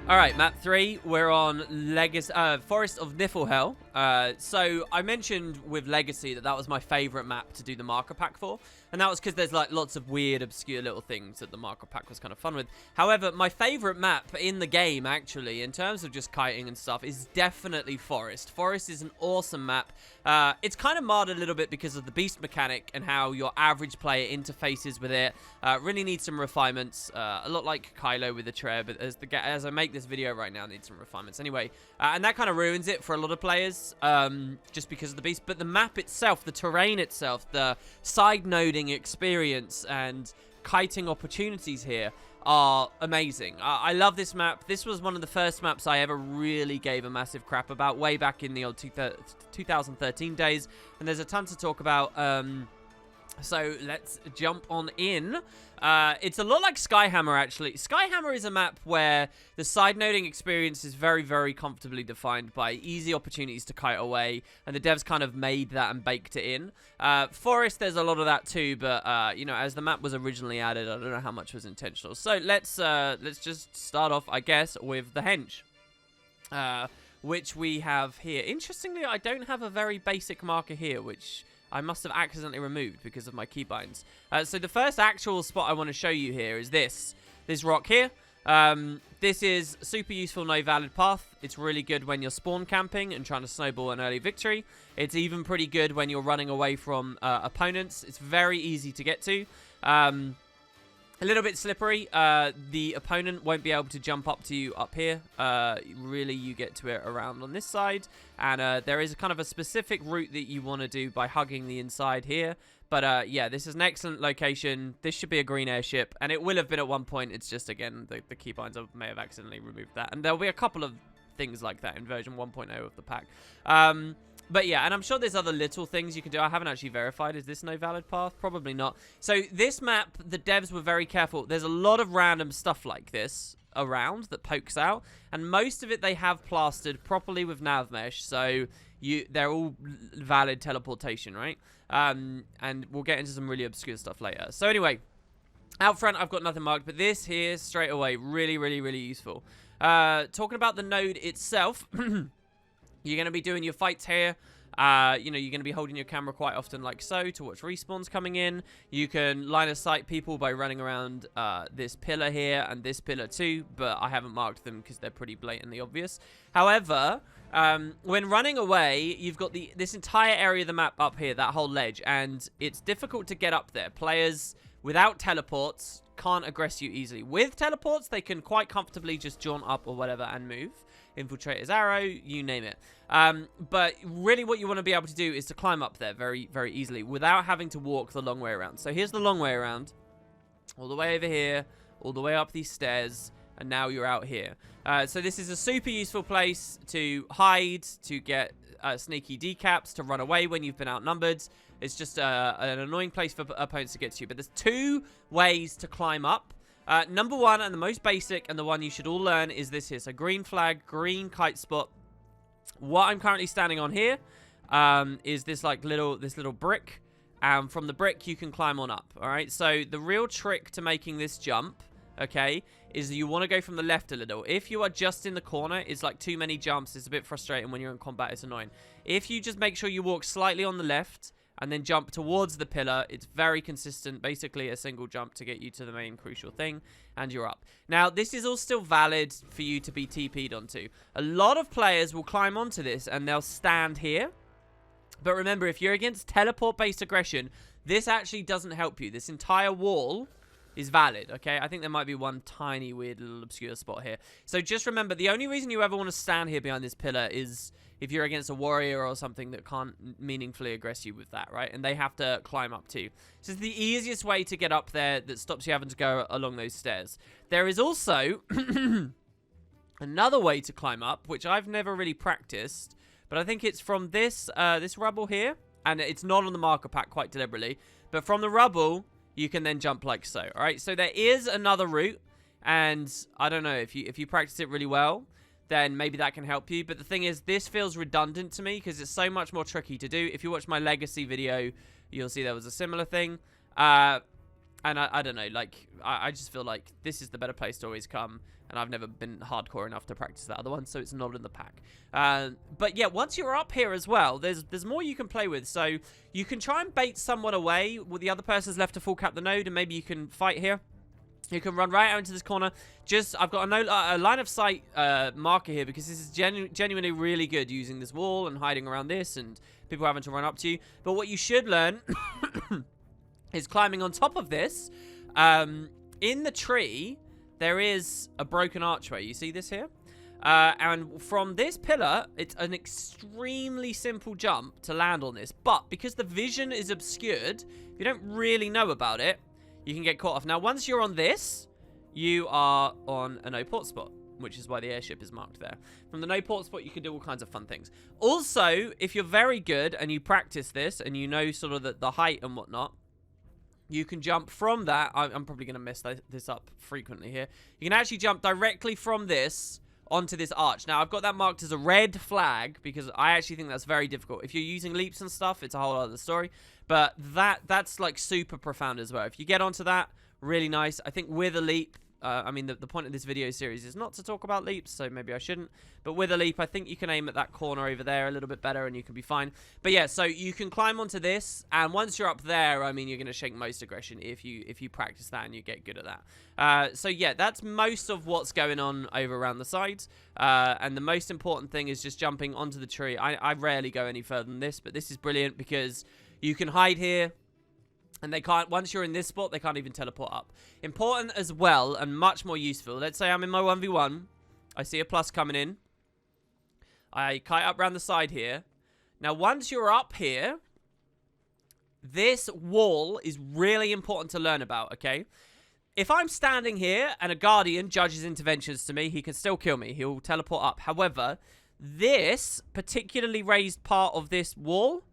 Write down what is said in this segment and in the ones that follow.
All right, map 3, we're on Forest of Niflhel. So I mentioned with Legacy that was my favorite map to do the marker pack for, and that was because there's like lots of weird, obscure little things that the marker pack was kind of fun with. However, my favorite map in the game, actually, in terms of just kiting and stuff, is definitely Forest. Forest is an awesome map. It's kind of marred a little bit because of the beast mechanic and how your average player interfaces with it. Really needs some refinements, a lot like Kylo with the Treb, but as I make this video right now, needs some refinements anyway, and that kind of ruins it for a lot of players, just because of the beast. But the map itself, the terrain itself, the side noding experience and kiting opportunities here are amazing. I love this map. This was one of the first maps I ever really gave a massive crap about way back in the old 2013 days, and there's a ton to talk about. So let's jump on in. It's a lot like Skyhammer, actually. Skyhammer is a map where the side noding experience is very, very comfortably defined by easy opportunities to kite away, and the devs kind of made that and baked it in. Forest, there's a lot of that too, but you know, as the map was originally added, I don't know how much was intentional. So let's just start off, I guess, with the Henge, which we have here. Interestingly, I don't have a very basic marker here, which I must have accidentally removed because of my keybinds. So the first actual spot I want to show you here is this rock here. This is super useful, no valid path. It's really good when you're spawn camping and trying to snowball an early victory. It's even pretty good when you're running away from opponents. It's very easy to get to. A little bit slippery. The opponent won't be able to jump up to you up here. Really, you get to it around on this side. And there is kind of a specific route that you want to do by hugging the inside here. But yeah, this is an excellent location. This should be a green airship. And it will have been at one point. It's just, again, the keybinds may have accidentally removed that. And there'll be a couple of things like that in version 1.0 of the pack. But yeah, and I'm sure there's other little things you can do. I haven't actually verified. Is this no valid path? Probably not. So this map, the devs were very careful. There's a lot of random stuff like this around that pokes out, and most of it they have plastered properly with nav mesh. So they're all valid teleportation, right? And we'll get into some really obscure stuff later. So anyway, out front, I've got nothing marked, but this here straight away, really, really, really useful. Talking about the node itself. You're going to be doing your fights here. You know, you're going to be holding your camera quite often like so to watch respawns coming in. You can line of sight people by running around this pillar here and this pillar too, but I haven't marked them because they're pretty blatantly obvious. However, when running away, you've got this entire area of the map up here, that whole ledge, and it's difficult to get up there. Players without teleports can't aggress you easily. With teleports, they can quite comfortably just jaunt up or whatever and move. Infiltrator's arrow, you name it. But really what you want to be able to do is to climb up there very, very easily without having to walk the long way around. So here's the long way around. All the way over here, all the way up these stairs, and now you're out here. So this is a super useful place to hide, to get sneaky decaps, to run away when you've been outnumbered. It's just an annoying place for opponents to get to. But there's two ways to climb up. Number one, and the most basic, and the one you should all learn, is this here. So green flag, green kite spot. What I'm currently standing on here is this little brick. And from the brick, you can climb on up. All right. So the real trick to making this jump, okay, is you want to go from the left a little. If you are just in the corner, it's like too many jumps. It's a bit frustrating when you're in combat. It's annoying. If you just make sure you walk slightly on the left and then jump towards the pillar, it's very consistent. Basically a single jump to get you to the main crucial thing, and you're up. Now, this is all still valid for you to be TP'd onto. A lot of players will climb onto this and they'll stand here. But remember, if you're against teleport-based aggression, this actually doesn't help you. This entire wall is valid, okay? I think there might be one tiny, weird, little obscure spot here. So just remember, the only reason you ever want to stand here behind this pillar is if you're against a warrior or something that can't meaningfully aggress you with that, right? And they have to climb up too. So it's the easiest way to get up there that stops you having to go along those stairs. There is also another way to climb up, which I've never really practiced, but I think it's from this rubble here, and it's not on the marker pack quite deliberately, but from the rubble, you can then jump like so, all right? So there is another route, and I don't know, if you practice it really well, then maybe that can help you. But the thing is, this feels redundant to me because it's so much more tricky to do. If you watch my Legacy video, you'll see there was a similar thing. And I don't know, like, I just feel like this is the better place to always come. And I've never been hardcore enough to practice that other one, so it's not in the pack. But yeah, once you're up here as well, there's more you can play with. So you can try and bait someone away while the other person's left to full cap the node, and maybe you can fight here. You can run right out into this corner. I've got a line of sight marker here because this is genuinely really good using this wall and hiding around this and people having to run up to you. But what you should learn is climbing on top of this. In the tree, there is a broken archway. You see this here? And from this pillar, it's an extremely simple jump to land on this. But because the vision is obscured, if you don't really know about it, you can get caught off. Now, once you're on this, you are on a no port spot, which is why the airship is marked there. From the no port spot, you can do all kinds of fun things. Also, if you're very good and you practice this and you know sort of the height and whatnot, you can jump from that. I'm probably going to mess this up frequently here. You can actually jump directly from this onto this arch. Now, I've got that marked as a red flag because I actually think that's very difficult. If you're using leaps and stuff, it's a whole other story. But that's like super profound as well. If you get onto that, really nice. I think with a leap, I mean, the point of this video series is not to talk about leaps, so maybe I shouldn't. But with a leap, I think you can aim at that corner over there a little bit better and you can be fine. But yeah, so you can climb onto this, and once you're up there, I mean, you're going to shake most aggression if you practice that and you get good at that. So yeah, that's most of what's going on over around the sides. And the most important thing is just jumping onto the tree. I rarely go any further than this, but this is brilliant because you can hide here. And they can't, once you're in this spot, they can't even teleport up. Important as well, and much more useful. Let's say I'm in my 1v1. I see a plus coming in. I kite up around the side here. Now, once you're up here, this wall is really important to learn about, okay? If I'm standing here and a guardian judges interventions to me, he can still kill me. He'll teleport up. However, this particularly raised part of this wall,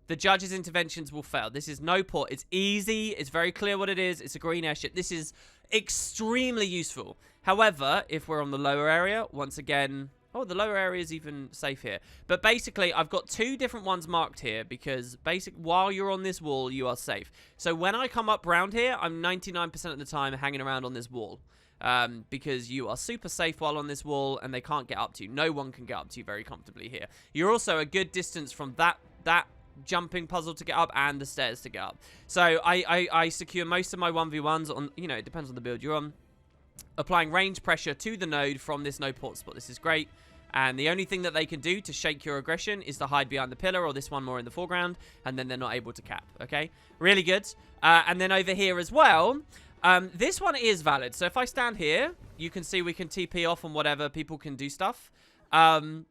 the judge's interventions will fail. This is no port. It's easy. It's very clear what it is. It's a green airship. This is extremely useful. However, if we're on the lower area, once again... Oh, the lower area is even safe here. But basically, I've got two different ones marked here because while you're on this wall, you are safe. So when I come up round here, I'm 99% of the time hanging around on this wall. Because you are super safe while on this wall and they can't get up to you. No one can get up to you very comfortably here. You're also a good distance from that jumping puzzle to get up and the stairs to get up. So I secure most of my 1v1s on, you know, it depends on the build you're on, applying range pressure to the node from this no port spot. This is great. And the only thing that they can do to shake your aggression is to hide behind the pillar or this one more in the foreground, and then they're not able to cap, okay? Really good. And then over here as well, this one is valid. So if I stand here, you can see we can TP off and whatever, people can do stuff. But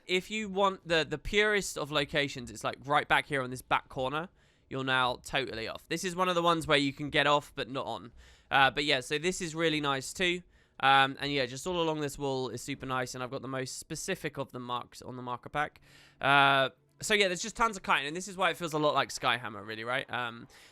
if you want the purest of locations, it's like right back here on this back corner. You're now totally off. This is one of the ones where you can get off but not on. But yeah, so this is really nice too. And yeah, just all along this wall is super nice. And I've got the most specific of the marks on the marker pack. So yeah, there's just tons of kiting, and this is why it feels a lot like Skyhammer, really, right?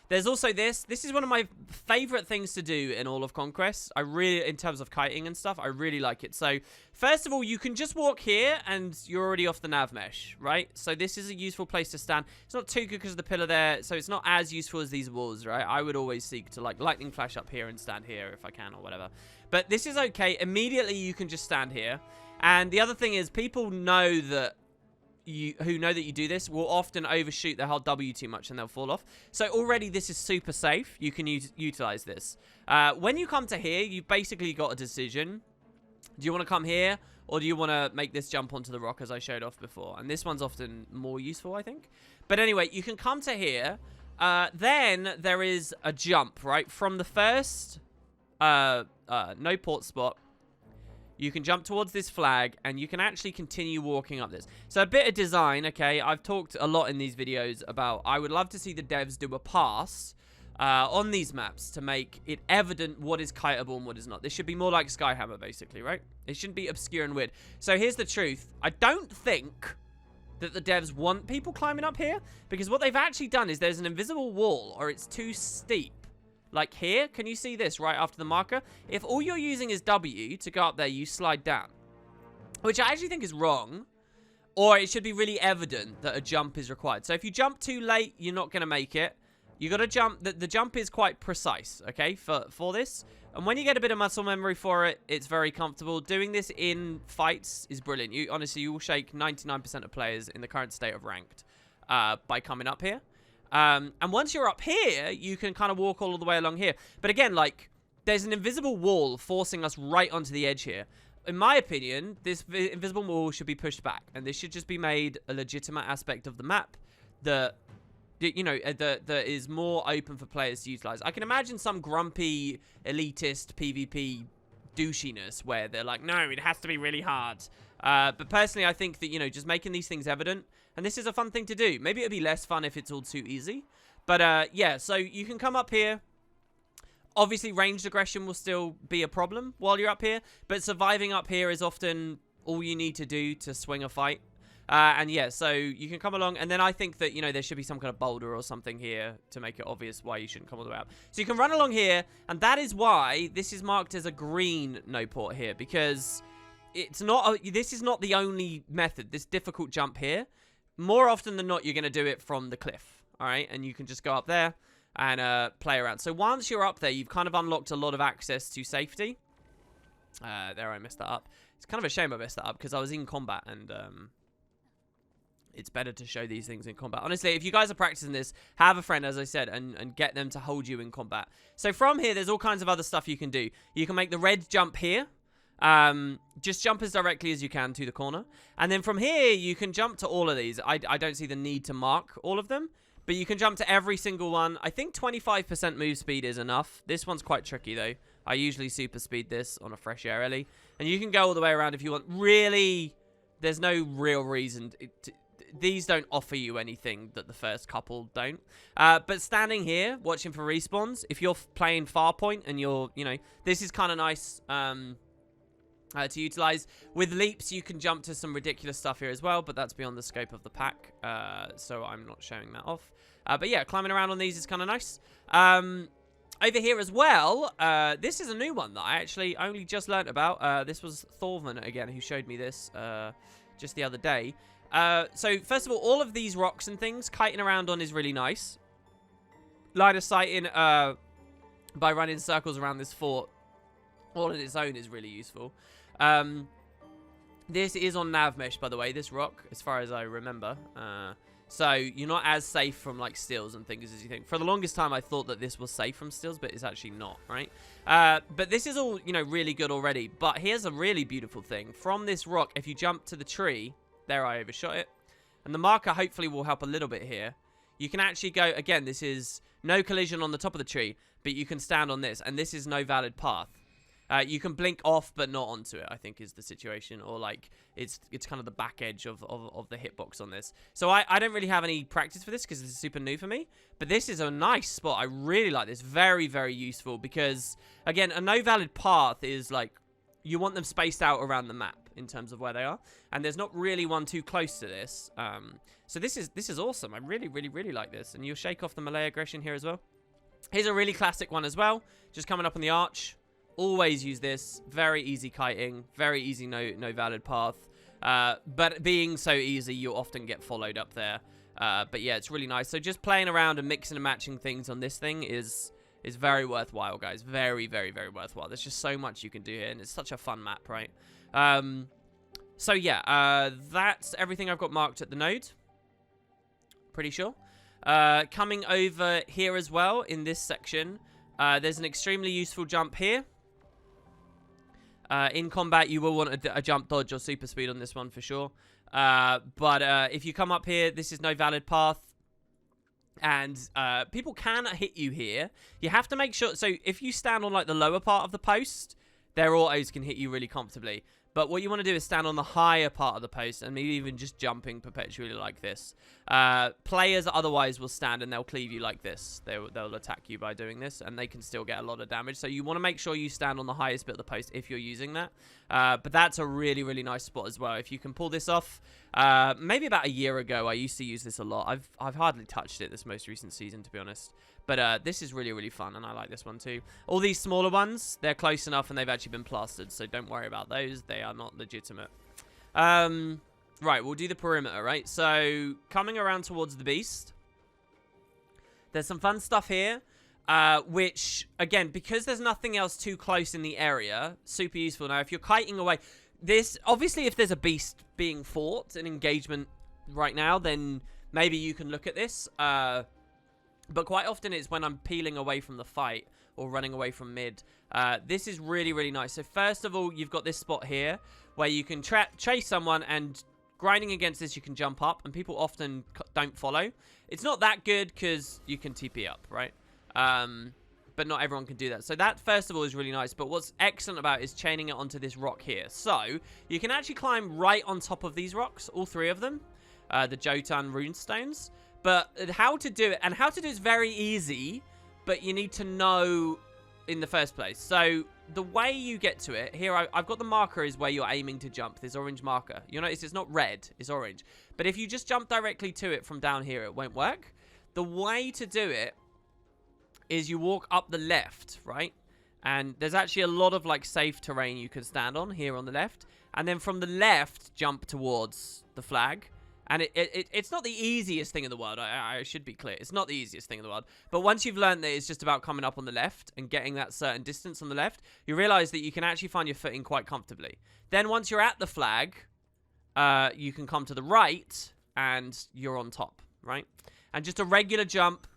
There's also this. This is one of my favorite things to do in all of Conquest. In terms of kiting and stuff, I really like it. So first of all, you can just walk here, and you're already off the nav mesh, right? So this is a useful place to stand. It's not too good because of the pillar there, so it's not as useful as these walls, right? I would always seek to like lightning flash up here and stand here if I can or whatever. But this is okay. Immediately, you can just stand here. And the other thing is, people know that who know that you do this will often overshoot their whole W too much and they'll fall off. So already this is super safe. You can utilize this. When you come to here, you've basically got a decision. Do you want to come here or do you want to make this jump onto the rock as I showed off before? And this one's often more useful, I think. But anyway, you can come to here. Then there is a jump, right? From the first no port spot. You can jump towards this flag, and you can actually continue walking up this. So a bit of design, okay? I've talked a lot in these videos about I would love to see the devs do a pass on these maps to make it evident what is kiteable and what is not. This should be more like Skyhammer, basically, right? It shouldn't be obscure and weird. So here's the truth. I don't think that the devs want people climbing up here, because what they've actually done is there's an invisible wall, or it's too steep. Like here, can you see this right after the marker? If all you're using is W to go up there, you slide down. Which I actually think is wrong. Or it should be really evident that a jump is required. So if you jump too late, you're not going to make it. You got to jump. The jump is quite precise, okay, for this. And when you get a bit of muscle memory for it, it's very comfortable. Doing this in fights is brilliant. Honestly, you will shake 99% of players in the current state of ranked by coming up here. And once you're up here, you can kind of walk all the way along here. But again, like, there's an invisible wall forcing us right onto the edge here. In my opinion, this invisible wall should be pushed back. And this should just be made a legitimate aspect of the map that, you know, that is more open for players to utilize. I can imagine some grumpy, elitist PvP douchiness where they're like, no, it has to be really hard. But personally, I think that, you know, just making these things evident, and this is a fun thing to do. Maybe it'd be less fun if it's all too easy. But, yeah, so you can come up here. Obviously, ranged aggression will still be a problem while you're up here, but surviving up here is often all you need to do to swing a fight. And yeah, so you can come along, and then I think that, you know, there should be some kind of boulder or something here to make it obvious why you shouldn't come all the way up. So you can run along here, and that is why this is marked as a green no port here, because it's not this is not the only method, this difficult jump here. More often than not, you're going to do it from the cliff, all right? And you can just go up there and play around. So once you're up there, you've kind of unlocked a lot of access to safety. There, I messed that up. It's kind of a shame I messed that up because I was in combat, and it's better to show these things in combat. Honestly, if you guys are practicing this, have a friend, as I said, and get them to hold you in combat. So from here, there's all kinds of other stuff you can do. You can make the red jump here. Just jump as directly as you can to the corner. And then from here, you can jump to all of these. I don't see the need to mark all of them, but you can jump to every single one. I think 25% move speed is enough. This one's quite tricky, though. I usually super speed this on a fresh air ellie. And you can go all the way around if you want. Really, there's no real reason these don't offer you anything that the first couple don't. But standing here, watching for respawns, if you're playing Farpoint and you're, you know, this is kind of nice to utilize. With leaps, you can jump to some ridiculous stuff here as well, but that's beyond the scope of the pack, so I'm not showing that off. But yeah, climbing around on these is kind of nice. Over here as well, this is a new one that I actually only just learnt about. This was Thorvan again who showed me this just the other day. So first of all of these rocks and things, kiting around on is really nice. Line of sighting by running circles around this fort all on its own is really useful. This is on nav mesh, by the way, this rock, as far as I remember. So you're not as safe from like stills and things as you think. For the longest time, I thought that this was safe from stills, but it's actually not, right? But this is all, you know, really good already. But here's a really beautiful thing. From this rock, if you jump to the tree, there I overshot it, and the marker hopefully will help a little bit here. You can actually go, again, this is no collision on the top of the tree, but you can stand on this, and this is no valid path. You can blink off, but not onto it, I think is the situation. Or, like, it's kind of the back edge of the hitbox on this. So I don't really have any practice for this because this is super new for me. But this is a nice spot. I really like this. Very, very useful because, again, a no valid path is, like, you want them spaced out around the map in terms of where they are. And there's not really one too close to this. So this is awesome. I really, really, really like this. And you'll shake off the melee aggression here as well. Here's a really classic one as well. Just coming up on the arch. Always use this. Very easy kiting. Very easy no valid path. But being so easy, you'll often get followed up there. But yeah, it's really nice. So just playing around and mixing and matching things on this thing is very worthwhile, guys. Very, very, very worthwhile. There's just so much you can do here, and it's such a fun map, right? So yeah, that's everything I've got marked at the node. Pretty sure. Coming over here as well, in this section, there's an extremely useful jump here. In combat, you will want a jump dodge or super speed on this one for sure. But if you come up here, this is no valid path. And people can hit you here. You have to make sure. So if you stand on like the lower part of the post, their autos can hit you really comfortably. But what you want to do is stand on the higher part of the post and maybe even just jumping perpetually like this. Players otherwise will stand and they'll cleave you like this. They'll attack you by doing this, and they can still get a lot of damage. So you want to make sure you stand on the highest bit of the post if you're using that. But that's a really, really nice spot as well. If you can pull this off, maybe about a year ago, I used to use this a lot. I've hardly touched it this most recent season, to be honest. But this is really, really fun, and I like this one too. All these smaller ones, they're close enough, and they've actually been plastered, so don't worry about those. They are not legitimate. Right, we'll do the perimeter, right? So, coming around towards the beast. There's some fun stuff here, which, again, because there's nothing else too close in the area, super useful. Now, if you're kiting away, this, obviously, if there's a beast being fought, an engagement right now, then maybe you can look at this. But quite often it's when I'm peeling away from the fight or running away from mid. This is really, really nice. So first of all, you've got this spot here where you can chase someone, and grinding against this, you can jump up, and people often don't follow. It's not that good because you can TP up, right? But not everyone can do that. So that, first of all, is really nice. But what's excellent about it is chaining it onto this rock here. So you can actually climb right on top of these rocks, all three of them, the Jotun runestones. But how to do it, and how to do it is very easy, but you need to know in the first place. So the way you get to it, here I've got the marker is where you're aiming to jump, this orange marker. You'll notice it's not red, it's orange. But if you just jump directly to it from down here, it won't work. The way to do it is you walk up the left, right? And there's actually a lot of like safe terrain you can stand on here on the left. And then from the left, jump towards the flag. And it's not the easiest thing in the world. I should be clear. It's not the easiest thing in the world. But once you've learned that it's just about coming up on the left and getting that certain distance on the left, you realize that you can actually find your footing quite comfortably. Then once you're at the flag, you can come to the right and you're on top, right? And just a regular jump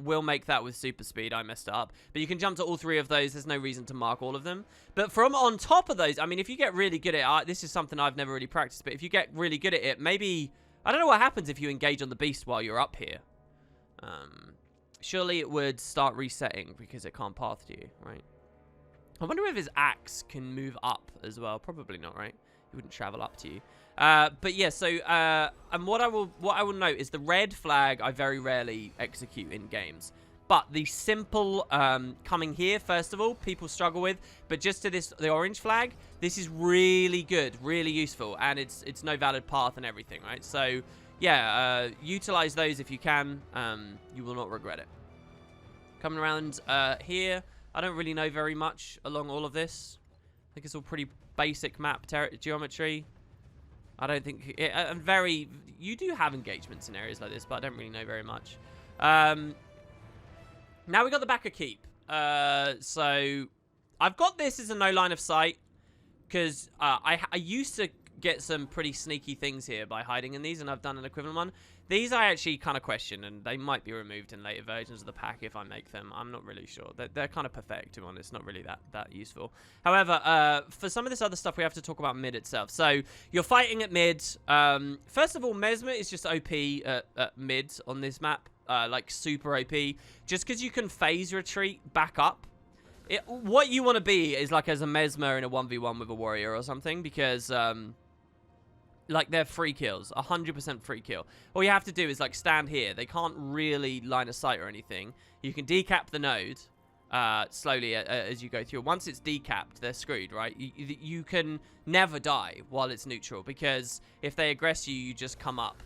will make that with super speed. I messed it up. But you can jump to all three of those. There's no reason to mark all of them. But from on top of those, I mean, if you get really good at it, this is something I've never really practiced, but if you get really good at it, maybe, I don't know what happens if you engage on the beast while you're up here. Surely it would start resetting because it can't path to you, right? I wonder if his axe can move up as well. Probably not, right? He wouldn't travel up to you. But yeah, so and what I will note is the red flag I very rarely execute in games. But the simple coming here, first of all, people struggle with. But just to the orange flag, this is really good, really useful, and it's no valid path and everything, right? So yeah, utilize those if you can. You will not regret it. Coming around here, I don't really know very much along all of this. I think it's all pretty basic map geometry. I don't think you do have engagements in areas like this, but I don't really know very much. Now we got the back of keep. So I've got this as a no line of sight because I used to get some pretty sneaky things here by hiding in these, and I've done an equivalent one. These I actually kind of question, and they might be removed in later versions of the pack if I make them. I'm not really sure. They're kind of pathetic, to be honest. Not really that useful. However, for some of this other stuff, we have to talk about mid itself. So you're fighting at mid. First of all, Mesmer is just OP at mid on this map. Like super OP. Just because you can phase retreat back up. What you want to be is like as a Mesmer in a 1v1 with a warrior or something, because like they're free kills, 100% free kill. All you have to do is like stand here. They can't really line of sight or anything. You can decap the node slowly as you go through. Once it's decapped, they're screwed, right? You can never die while it's neutral, because if they aggress you, you just come up.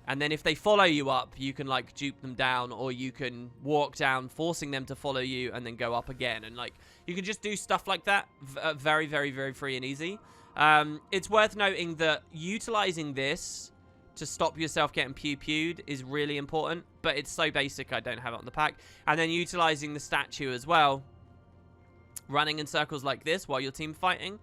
And then if they follow you up, you can like dupe them down, or you can walk down, forcing them to follow you and then go up again. And like, you can just do stuff like that very, very, very free and easy. It's worth noting that utilizing this to stop yourself getting pew-pewed is really important, but it's so basic I don't have it on the pack. And then utilizing the statue as well, running in circles like this while your team fighting.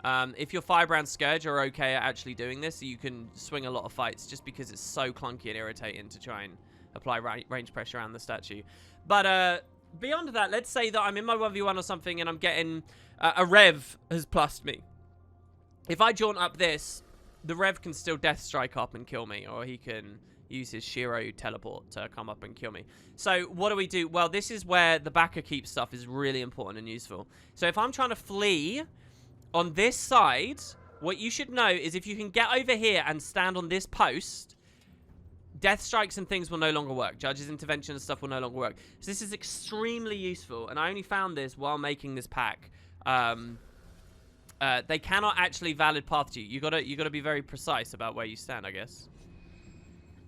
If your Firebrand Scourge are okay at actually doing this, you can swing a lot of fights just because it's so clunky and irritating to try and apply range pressure around the statue. But beyond that, let's say that I'm in my 1v1 or something and I'm getting a Rev has plussed me. If I jaunt up this, the Rev can still Death Strike up and kill me, or he can use his Shiro teleport to come up and kill me. So what do we do? Well, this is where the backer keep stuff is really important and useful. So if I'm trying to flee on this side, what you should know is if you can get over here and stand on this post, Death Strikes and things will no longer work. Judge's Intervention and stuff will no longer work. So this is extremely useful, and I only found this while making this pack. They cannot actually valid path to you. You gotta be very precise about where you stand, I guess.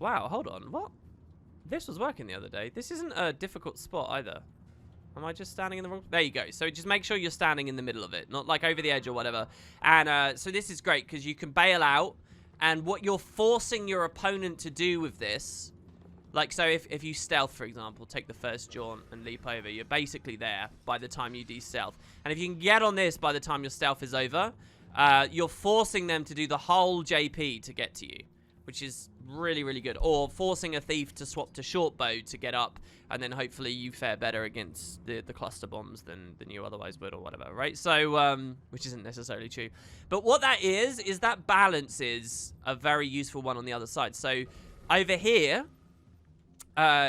Wow, hold on, what? This was working the other day. This isn't a difficult spot either. Am I just standing in the wrong? There you go. So just make sure you're standing in the middle of it, not like over the edge or whatever. And so this is great because you can bail out, and what you're forcing your opponent to do with this Like, so if you stealth, for example, take the first jaunt and leap over, you're basically there by the time you de-stealth. And if you can get on this by the time your stealth is over, you're forcing them to do the whole JP to get to you, which is really, really good. Or forcing a thief to swap to short bow to get up, and then hopefully you fare better against the cluster bombs than you otherwise would, or whatever, right? So, which isn't necessarily true. But what that is that balance is a very useful one on the other side. So, over here,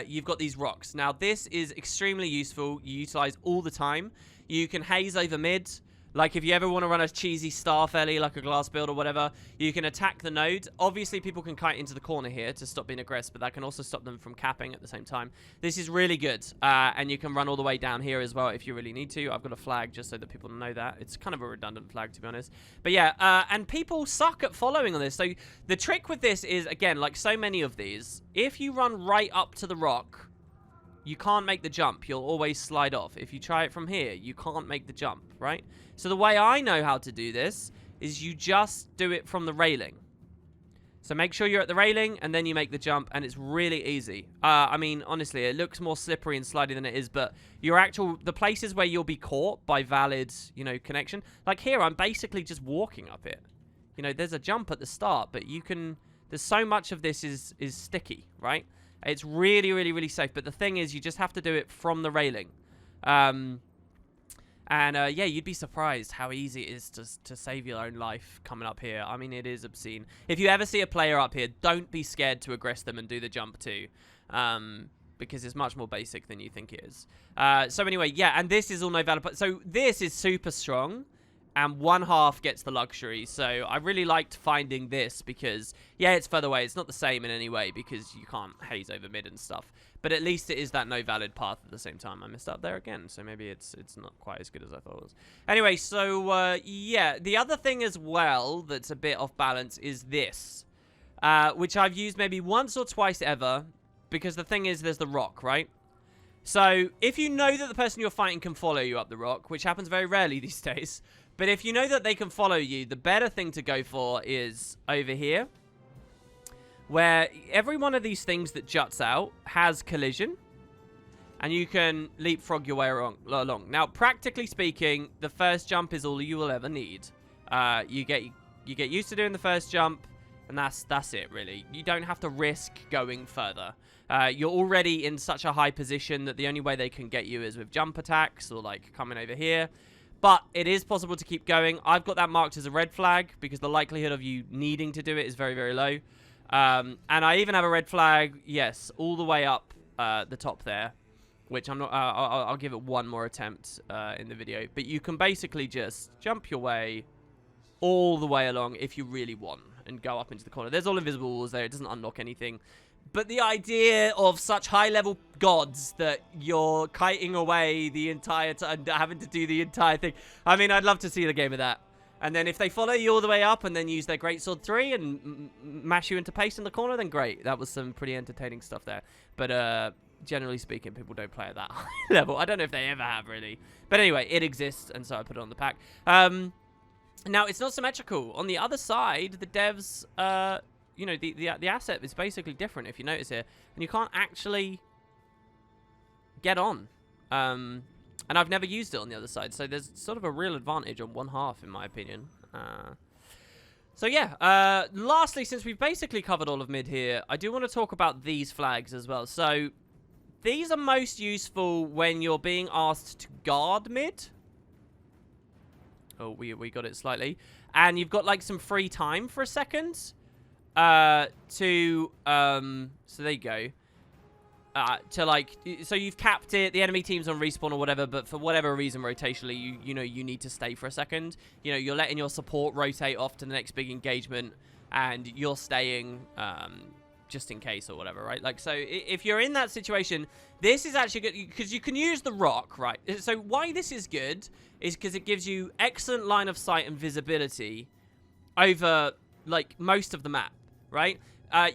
you've got these rocks. Now, this is extremely useful. You utilize all the time. You can haze over mid. Like, if you ever want to run a cheesy staff ellie, like a glass build or whatever, you can attack the node. Obviously, people can kite into the corner here to stop being aggressive, but that can also stop them from capping at the same time. This is really good. And you can run all the way down here as well if you really need to. I've got a flag just so that people know that. It's kind of a redundant flag, to be honest. But yeah, and people suck at following on this. So the trick with this is, again, like so many of these, if you run right up to the rock, you can't make the jump. You'll always slide off. If you try it from here, you can't make the jump, right? So the way I know how to do this is you just do it from the railing. So make sure you're at the railing, and then you make the jump, and it's really easy. I mean, honestly, it looks more slippery and slidey than it is, but the places where you'll be caught by valid, connection, like here, I'm basically just walking up it. There's a jump at the start, but there's so much of this is sticky, right? It's really, really, really safe. But the thing is, you just have to do it from the railing. Yeah, you'd be surprised how easy it is to save your own life coming up here. I mean, it is obscene. If you ever see a player up here, don't be scared to aggress them and do the jump too. Because it's much more basic than you think it is. So anyway, yeah, and this is all no valid. So this is super strong. And 1/2 gets the luxury. So I really liked finding this because, yeah, it's further away. It's not the same in any way because you can't haze over mid and stuff. But at least it is that no valid path at the same time. I messed up there again. So maybe it's not quite as good as I thought it was. Anyway, so, yeah. The other thing as well that's a bit off balance is this. Which I've used maybe once or twice ever. Because the thing is, there's the rock, right? So if you know that the person you're fighting can follow you up the rock, which happens very rarely these days... But if you know that they can follow you, the better thing to go for is over here. Where every one of these things that juts out has collision. And you can leapfrog your way along. Now, practically speaking, the first jump is all you will ever need. You get used to doing the first jump. And that's it, really. You don't have to risk going further. You're already in such a high position that the only way they can get you is with jump attacks. Or like coming over here. But it is possible to keep going. I've got that marked as a red flag because the likelihood of you needing to do it is very, very low. And I even have a red flag, yes, all the way up the top there, which I'm not. I'll give it one more attempt in the video. But you can basically just jump your way all the way along if you really want and go up into the corner. There's all invisible walls there. It doesn't unlock anything. But the idea of such high-level gods that you're kiting away the entire time, having to do the entire thing. I mean, I'd love to see the game of that. And then if they follow you all the way up and then use their Greatsword 3 and mash you into paste in the corner, then great. That was some pretty entertaining stuff there. But generally speaking, people don't play at that high level. I don't know if they ever have, really. But anyway, it exists, and so I put it on the pack. Now, it's not symmetrical. On the other side, the devs... the asset is basically different if you notice here. And you can't actually get on. And I've never used it on the other side. So there's sort of a real advantage on 1/2 in my opinion. So yeah. Lastly, since we've basically covered all of mid here, I do want to talk about these flags as well. So these are most useful when you're being asked to guard mid. Oh, we got it slightly. And you've got like some free time for a second. So there you go. So you've capped it, the enemy team's on respawn or whatever, but for whatever reason, rotationally, you need to stay for a second. You're letting your support rotate off to the next big engagement, and you're staying, just in case or whatever, right? Like, so if you're in that situation, this is actually good, because you can use the rock, right? So why this is good is because it gives you excellent line of sight and visibility over, like, most of the map. Right?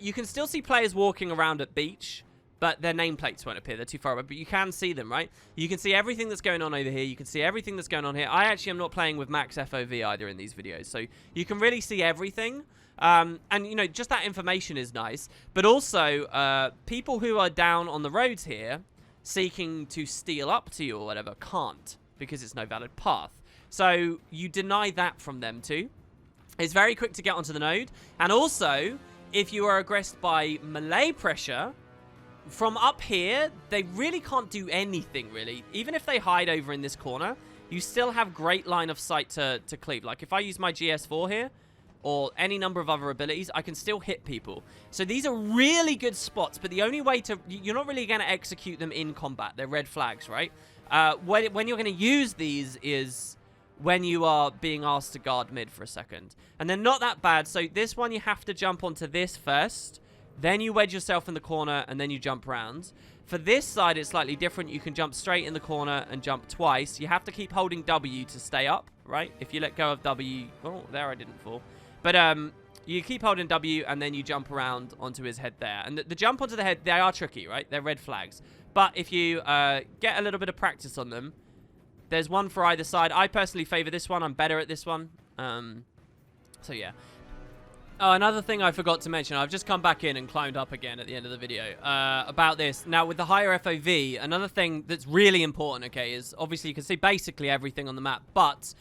You can still see players walking around at beach, but their nameplates won't appear. They're too far away, but you can see them, right? You can see everything that's going on over here. You can see everything that's going on here. I actually am not playing with max FOV either in these videos, so you can really see everything. And, you know, just that information is nice. But also, people who are down on the roads here seeking to steal up to you or whatever can't, because it's no valid path. So you deny that from them too. It's very quick to get onto the node. And also, if you are aggressed by melee pressure, from up here, they really can't do anything, really. Even if they hide over in this corner, you still have great line of sight to cleave. Like, if I use my GS4 here, or any number of other abilities, I can still hit people. So these are really good spots, but the only way to... You're not really going to execute them in combat. They're red flags, right? When you're going to use these is when you are being asked to guard mid for a second. And they're not that bad. So this one, you have to jump onto this first. Then you wedge yourself in the corner, and then you jump around. For this side, it's slightly different. You can jump straight in the corner and jump twice. You have to keep holding W to stay up, right? If you let go of W... Oh, there I didn't fall. But you keep holding W, and then you jump around onto his head there. And the jump onto the head, they are tricky, right? They're red flags. But if you get a little bit of practice on them, there's one for either side. I personally favor this one. I'm better at this one. So, yeah. Oh, another thing I forgot to mention. I've just come back in and climbed up again at the end of the video about this. Now, with the higher FOV, another thing that's really important, okay, is obviously you can see basically everything on the map, but...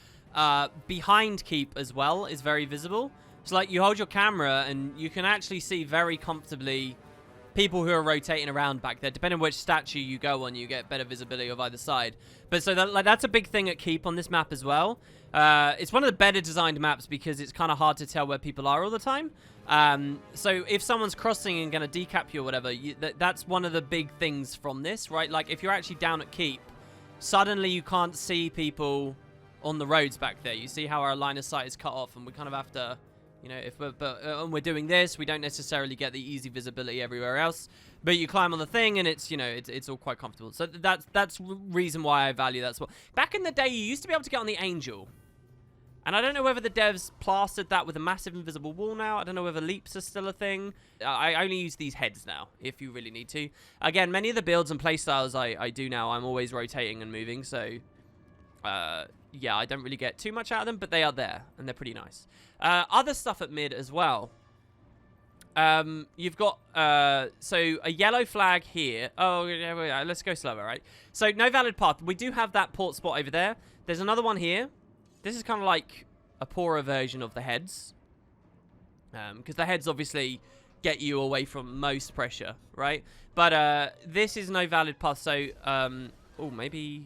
behind keep as well is very visible. So like you hold your camera and you can actually see very comfortably people who are rotating around back there. Depending on which statue you go on, you get better visibility of either side. But so that's a big thing at keep on this map as well. It's one of the better designed maps because it's kind of hard to tell where people are all the time. So if someone's crossing and going to decap you or whatever, that's one of the big things from this, right? Like if you're actually down at keep, suddenly you can't see people on the roads back there. You see how our line of sight is cut off, and we kind of have to, you know, if we're doing this, we don't necessarily get the easy visibility everywhere else. But you climb on the thing, and it's, you know, it's all quite comfortable. So that's reason why I value that spot. Back in the day, you used to be able to get on the Angel, and I don't know whether the devs plastered that with a massive invisible wall now. I don't know whether leaps are still a thing. I only use these heads now, if you really need to. Again, many of the builds and playstyles I do now, I'm always rotating and moving, so... yeah, I don't really get too much out of them, but they are there, and they're pretty nice. Other stuff at mid as well. You've got, so a yellow flag here. Oh, yeah, let's go slower, right? So, no valid path. We do have that port spot over there. There's another one here. This is kind of like a poorer version of the heads. Because the heads obviously get you away from most pressure, right? But, this is no valid path, so, oh, maybe...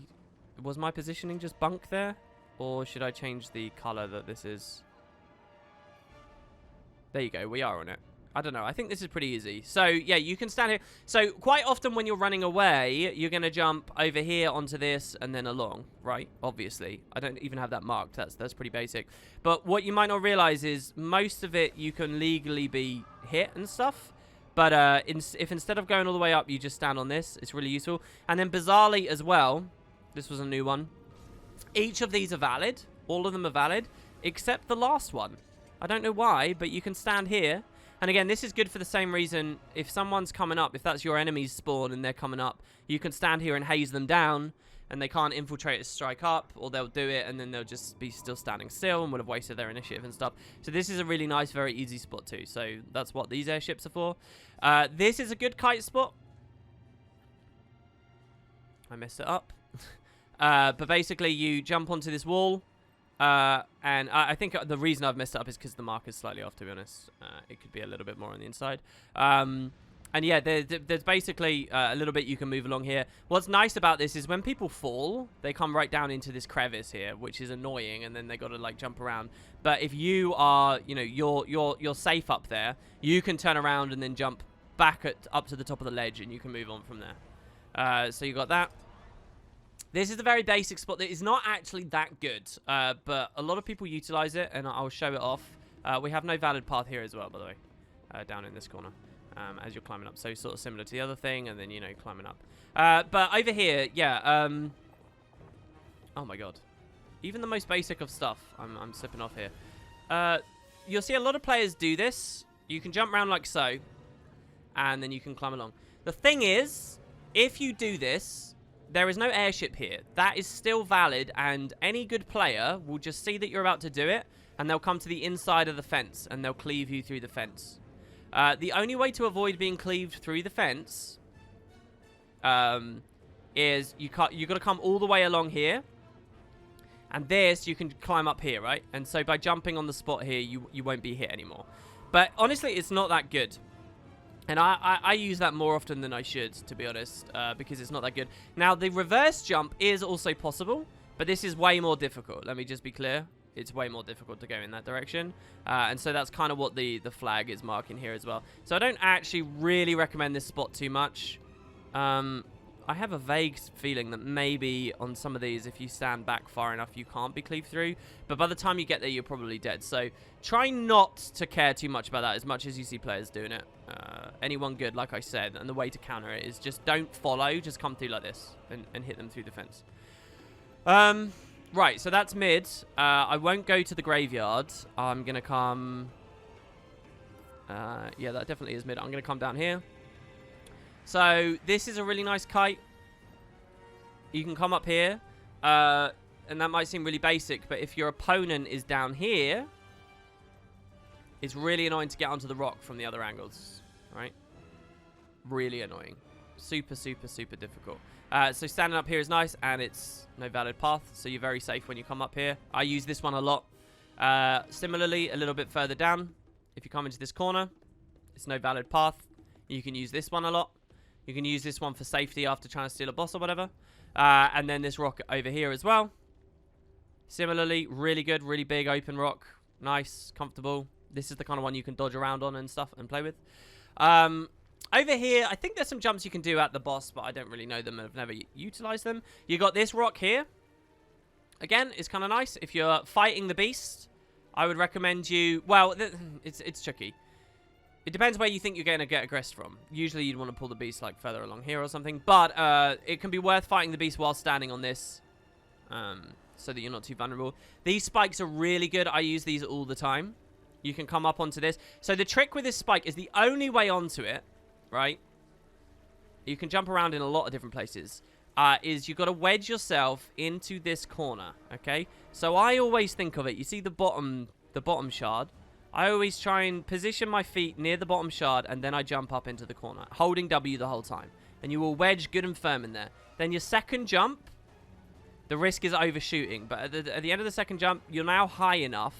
Was my positioning just bunk there? Or should I change the color that this is? There you go. We are on it. I don't know. I think this is pretty easy. So, yeah, you can stand here. So, quite often when you're running away, you're going to jump over here onto this and then along, right? Obviously. I don't even have that marked. That's pretty basic. But what you might not realize is most of it you can legally be hit and stuff. But if instead of going all the way up, you just stand on this, it's really useful. And then bizarrely as well... This was a new one. Each of these are valid. All of them are valid, except the last one. I don't know why, but you can stand here. And again, this is good for the same reason. If someone's coming up, if that's your enemy's spawn and they're coming up, you can stand here and haze them down, and they can't infiltrate or strike up, or they'll do it, and then they'll just be still standing still and would have wasted their initiative and stuff. So this is a really nice, very easy spot too. So that's what these airships are for. This is a good kite spot. I messed it up. But basically, you jump onto this wall, and I think the reason I've messed it up is because the marker's slightly off, to be honest. It could be a little bit more on the inside. And yeah, there's basically a little bit you can move along here. What's nice about this is when people fall, they come right down into this crevice here, which is annoying, and then they got to like jump around. But if you are, you know, you're safe up there, you can turn around and then jump back up to the top of the ledge, and you can move on from there. So you got that. This is a very basic spot that is not actually that good, but a lot of people utilize it, and I'll show it off. We have no valid path here as well, by the way, down in this corner, as you're climbing up. So sort of similar to the other thing, and then, you know, climbing up. But over here, yeah, oh my god. Even the most basic of stuff, I'm slipping off here. You'll see a lot of players do this. You can jump around like so, and then you can climb along. The thing is, if you do this, there is no airship here. That is still valid, and any good player will just see that you're about to do it, and they'll come to the inside of the fence, and they'll cleave you through the fence. The only way to avoid being cleaved through the fence is you got to come all the way along here, and this you can climb up here, right? And so by jumping on the spot here, you won't be hit anymore. But honestly, it's not that good. And I use that more often than I should, to be honest, because it's not that good. Now, the reverse jump is also possible, but this is way more difficult. Let me just be clear. It's way more difficult to go in that direction. And so that's kind of what the flag is marking here as well. So I don't actually really recommend this spot too much. I have a vague feeling that maybe on some of these, if you stand back far enough, you can't be cleaved through. But by the time you get there, you're probably dead. So try not to care too much about that as much as you see players doing it. Anyone good, like I said, and the way to counter it is just don't follow, just come through like this and hit them through the fence. Right, so that's mid. I won't go to the graveyard. I'm going to come... yeah, that definitely is mid. I'm going to come down here. So this is a really nice kite. You can come up here, and that might seem really basic, but if your opponent is down here, it's really annoying to get onto the rock from the other angles, right? Really annoying. Super, super, super difficult. So standing up here is nice, and it's no valid path, so you're very safe when you come up here. I use this one a lot. Similarly, a little bit further down, if you come into this corner, it's no valid path. You can use this one a lot. You can use this one for safety after trying to steal a boss or whatever. And then this rock over here as well. Similarly, really good, really big open rock. Nice, comfortable. This is the kind of one you can dodge around on and stuff and play with. Over here, I think there's some jumps you can do at the boss, but I don't really know them and I've never utilized them. You got this rock here. Again, it's kind of nice. If you're fighting the beast, I would recommend you... Well, it's tricky. It depends where you think you're going to get aggressed from. Usually you'd want to pull the beast like further along here or something. But it can be worth fighting the beast while standing on this. So that you're not too vulnerable. These spikes are really good. I use these all the time. You can come up onto this. So the trick with this spike is the only way onto it, right? You can jump around in a lot of different places. Is you've got to wedge yourself into this corner, okay? So I always think of it. You see the bottom shard? I always try and position my feet near the bottom shard, and then I jump up into the corner, holding W the whole time. And you will wedge good and firm in there. Then your second jump, the risk is overshooting. But at the end of the second jump, you're now high enough,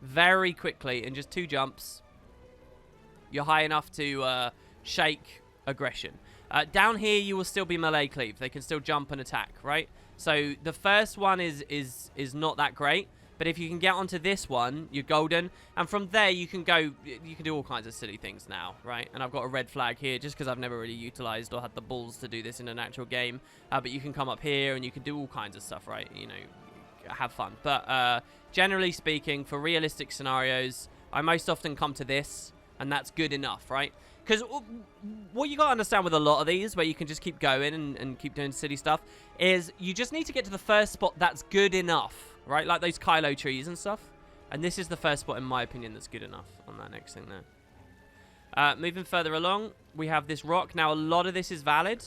very quickly, in just 2 jumps, you're high enough to shake aggression. Down here, you will still be melee cleave. They can still jump and attack, right? So the first one is not that great. But if you can get onto this one, you're golden. And from there, you can do all kinds of silly things now, right? And I've got a red flag here just because I've never really utilized or had the balls to do this in an actual game. But you can come up here and you can do all kinds of stuff, right? You know, have fun. But generally speaking, for realistic scenarios, I most often come to this, and that's good enough, right? Because what you got to understand with a lot of these, where you can just keep going and keep doing silly stuff, is you just need to get to the first spot that's good enough. Right, like those Kylo trees and stuff. And this is the first spot, in my opinion, that's good enough on that next thing there. Moving further along, we have this rock. Now, a lot of this is valid.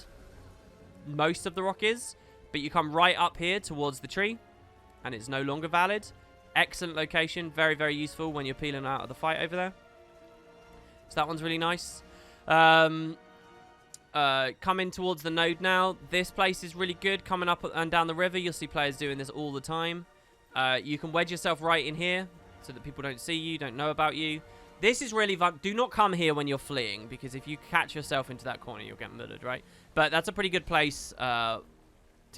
Most of the rock is. But you come right up here towards the tree, and it's no longer valid. Excellent location. Very, very useful when you're peeling out of the fight over there. So that one's really nice. Coming towards the node now. This place is really good. Coming up and down the river, you'll see players doing this all the time. You can wedge yourself right in here so that people don't see you, don't know about you. This is really fun. Do not come here when you're fleeing, because if you catch yourself into that corner, you'll get murdered, right? But that's a pretty good place to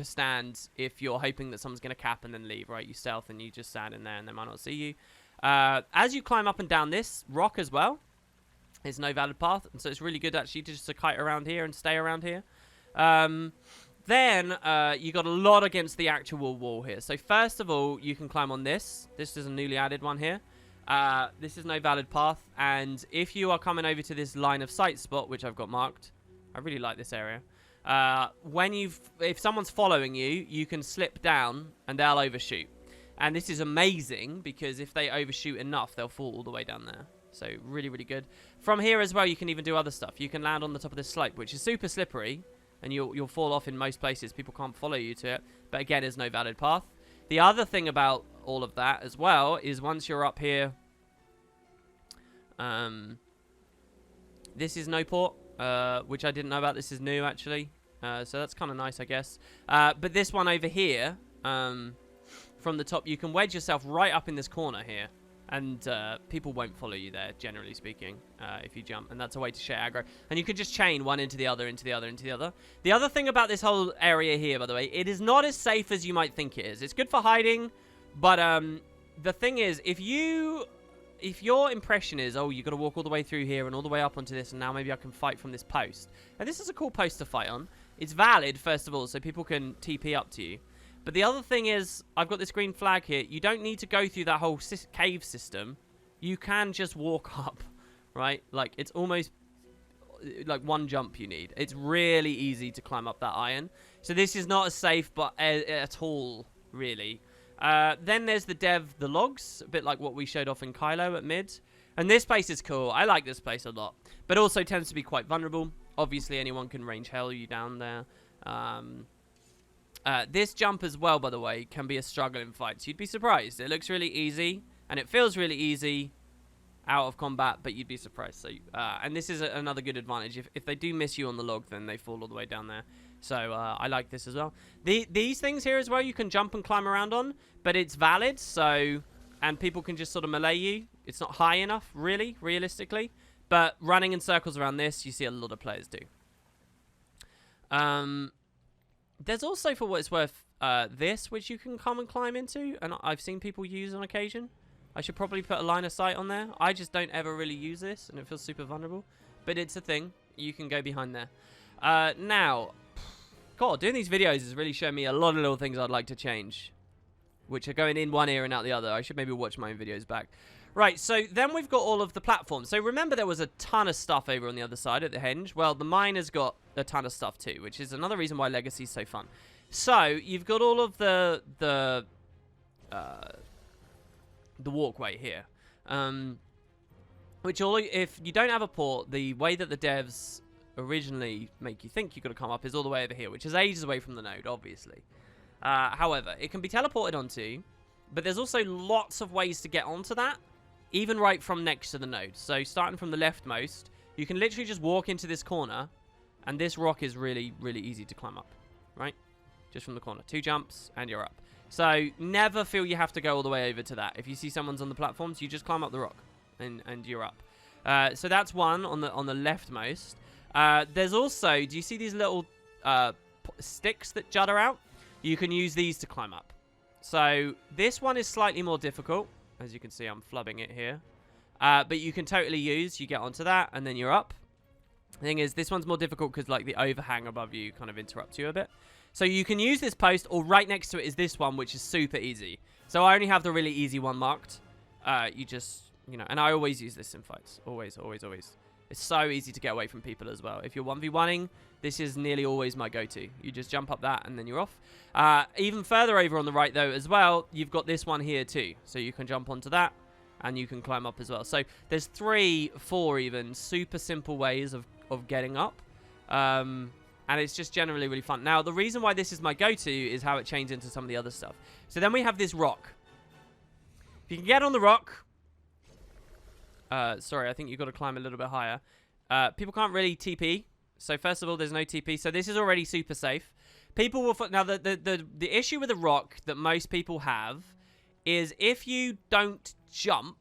stand if you're hoping that someone's going to cap and then leave, right? You stealth and you just stand in there and they might not see you. As you climb up and down this rock as well, there's no valid path. And so it's really good actually just to kite around here and stay around here. Then, you got a lot against the actual wall here. So, first of all, you can climb on this. This is a newly added one here. This is no valid path. And if you are coming over to this line of sight spot, which I've got marked, I really like this area. If someone's following you, you can slip down and they'll overshoot. And this is amazing because if they overshoot enough, they'll fall all the way down there. So, really, really good. From here as well, you can even do other stuff. You can land on the top of this slope, which is super slippery. and you'll fall off in most places. People can't follow you to it. But again, there's no valid path. The other thing about all of that as well is once you're up here, this is no port, which I didn't know about. This is new, actually. So that's kind of nice, I guess. But this one over here, from the top, you can wedge yourself right up in this corner here. And people won't follow you there, generally speaking, if you jump. And that's a way to share aggro. And you can just chain one into the other, into the other, into the other. The other thing about this whole area here, by the way, it is not as safe as you might think it is. It's good for hiding, but the thing is, if your impression is, oh, you've got to walk all the way through here and all the way up onto this, and now maybe I can fight from this post. And this is a cool post to fight on. It's valid, first of all, so people can TP up to you. But the other thing is, I've got this green flag here. You don't need to go through that whole cave system. You can just walk up, right? Like, it's almost like one jump you need. It's really easy to climb up that iron. So this is not as safe but at all, really. Then there's the logs, a bit like what we showed off in Kylo at mid. And this place is cool. I like this place a lot. But also tends to be quite vulnerable. Obviously, anyone can range hell you down there. This jump as well, by the way, can be a struggle in fights. You'd be surprised. It looks really easy, and it feels really easy out of combat, but you'd be surprised. So, and this is another good advantage. If they do miss you on the log, then they fall all the way down there. So I like this as well. These things here as well, you can jump and climb around on, but it's valid. So, and people can just sort of melee you. It's not high enough, really, realistically. But running in circles around this, you see a lot of players do. There's also, for what it's worth, this, which you can come and climb into, and I've seen people use on occasion. I should probably put a line of sight on there. I just don't ever really use this, and it feels super vulnerable. But it's a thing. You can go behind there. Now, God, doing these videos has really shown me a lot of little things I'd like to change, which are going in one ear and out the other. I should maybe watch my own videos back. Right, so then we've got all of the platforms. So remember there was a ton of stuff over on the other side at the Henge. Well, the mine has got a ton of stuff too, which is another reason why Legacy is so fun. So you've got all of the walkway here, which if you don't have a port, the way that the devs originally make you think you've got to come up is all the way over here, which is ages away from the node, obviously. However, it can be teleported onto, but there's also lots of ways to get onto that, even right from next to the node. So starting from the leftmost, you can literally just walk into this corner, and this rock is really, really easy to climb up, right? Just from the corner. 2 jumps, and you're up. So never feel you have to go all the way over to that. If you see someone's on the platforms, you just climb up the rock, and you're up. So that's one on the leftmost. There's also, do you see these little sticks that judder out? You can use these to climb up. So this one is slightly more difficult. As you can see, I'm flubbing it here. But you can totally use. You get onto that, and then you're up. The thing is, this one's more difficult because like the overhang above you kind of interrupts you a bit. So you can use this post, or right next to it is this one, which is super easy. So I only have the really easy one marked. You just, you know, and I always use this in fights. Always, always, always. It's so easy to get away from people as well. If you're 1v1ing, this is nearly always my go-to. You just jump up that and then you're off. Even further over on the right, though, as well, you've got this one here too. So you can jump onto that and you can climb up as well. So there's 3, 4 even super simple ways of getting up. And it's just generally really fun. Now, the reason why this is my go-to is how it changes into some of the other stuff. So then we have this rock. If you can get on the rock... sorry, I think you've got to climb a little bit higher. People can't really TP. So first of all, there's no TP. So this is already super safe. People will... Now, the issue with the rock that most people have is if you don't jump...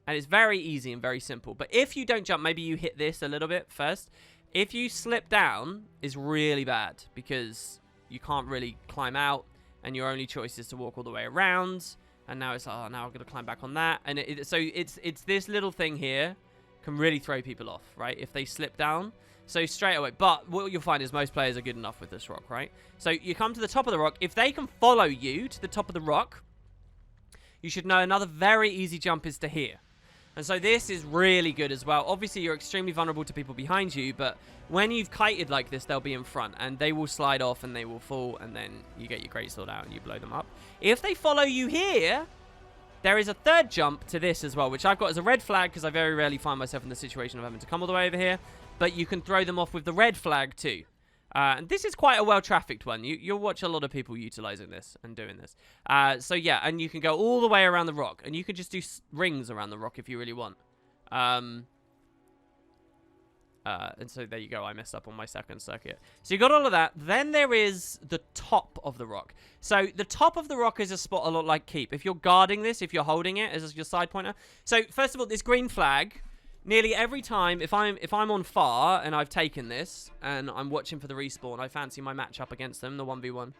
And it's very easy and very simple. But if you don't jump, maybe you hit this a little bit first. If you slip down, it's really bad. Because you can't really climb out. And your only choice is to walk all the way around. And now it's, oh, now I've got to climb back on that. And so it's this little thing here can really throw people off, right? If they slip down. So straight away. But what you'll find is most players are good enough with this rock, right? So you come to the top of the rock. If they can follow you to the top of the rock, you should know another very easy jump is to here. And so this is really good as well. Obviously, you're extremely vulnerable to people behind you, but when you've kited like this, they'll be in front, and they will slide off, and they will fall, and then you get your greatsword out, and you blow them up. If they follow you here, There is a third jump to this as well, which I've got as a red flag because I very rarely find myself in the situation of having to come all the way over here. But you can throw them off with the red flag too. And this is quite a well-trafficked one. You'll watch a lot of people utilizing this and doing this. So yeah, and you can go all the way around the rock. And you can just do rings around the rock if you really want. And so there you go. I messed up on my second circuit. So you got all of that. Then there is the top of the rock. So the top of the rock is a spot a lot like keep. If you're guarding this, if you're holding it as your side pointer. So first of all, this green flag, nearly every time, if I'm on far and I've taken this and I'm watching for the respawn, I fancy my match up against them, the 1v1.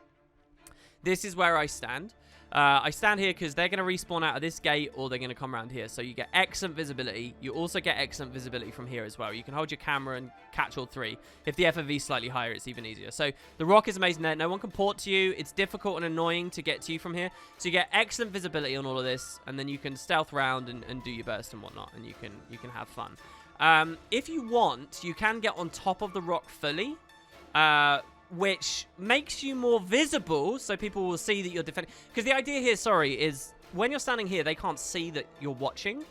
This is where I stand. I stand here because they're going to respawn out of this gate or they're going to come around here. So you get excellent visibility. You also get excellent visibility from here as well. You can hold your camera and catch all three. If the FOV is slightly higher, it's even easier. So the rock is amazing there. No one can port to you. It's difficult and annoying to get to you from here. So you get excellent visibility on all of this. And then you can stealth around and do your burst and whatnot. And you can have fun. If you want, you can get on top of the rock fully. Which makes you more visible, so people will see that you're defending. Because the idea here, is when you're standing here, they can't see that you're watching.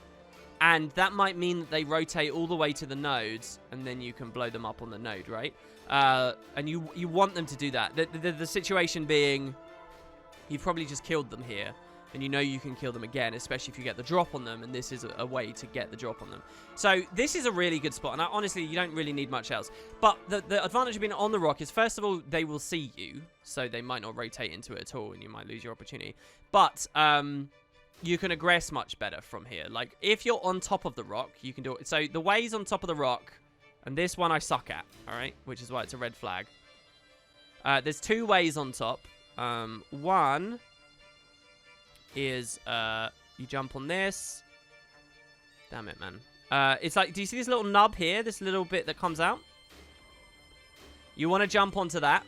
And that might mean that they rotate all the way to the nodes, and then you can blow them up on the node, right? And you want them to do that. The situation being, you've probably just killed them here. And you know you can kill them again, especially if you get the drop on them. And this is a way to get the drop on them. So this is a really good spot. And honestly, you don't really need much else. But the advantage of being on the rock is, first of all, they will see you. So they might not rotate into it at all. And you might lose your opportunity. But you can aggress much better from here. Like, if you're on top of the rock, you can do it. So the ways on top of the rock. And this one I suck at. All right. Which is why it's a red flag. There's two ways on top. One is you jump on this. Damn it, man. It's like, do you see this little nub here? This little bit that comes out? You want to jump onto that.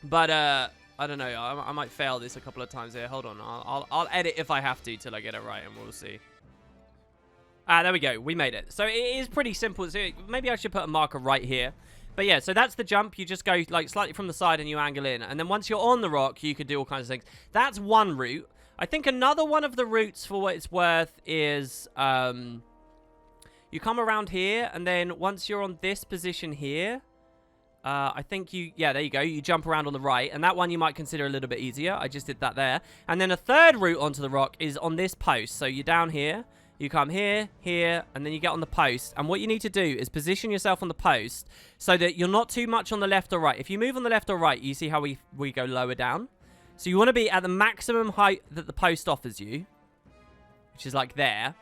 But I don't know. I might fail this a couple of times here. Hold on. I'll edit if I have to till I get it right, and we'll see. There we go. We made it. So it is pretty simple. So maybe I should put a marker right here. But yeah, so that's the jump. You just go like slightly from the side and you angle in. And then once you're on the rock, you can do all kinds of things. That's one route. I think another one of the routes, for what it's worth, is you come around here. And then once you're on this position here, I think yeah, there you go. You jump around on the right. And that one you might consider a little bit easier. I just did that there. And then a third route onto the rock is on this post. So you're down here. You come here, here, and then you get on the post. And what you need to do is position yourself on the post so that you're not too much on the left or right. If you move on the left or right, you see how we go lower down. So you want to be at the maximum height that the post offers you, which is like there.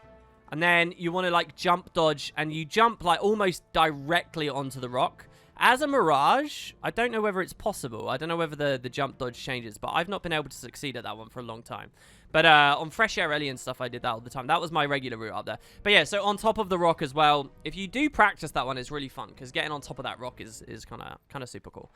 And then you want to like jump dodge, and you jump like almost directly onto the rock. As a Mirage, I don't know whether it's possible. I don't know whether the jump dodge changes, but I've not been able to succeed at that one for a long time. But on Fresh Air Ellie and stuff, I did that all the time. That was my regular route up there. But yeah, so on top of the rock as well, if you do practice that one, it's really fun, because getting on top of that rock is kind of super cool.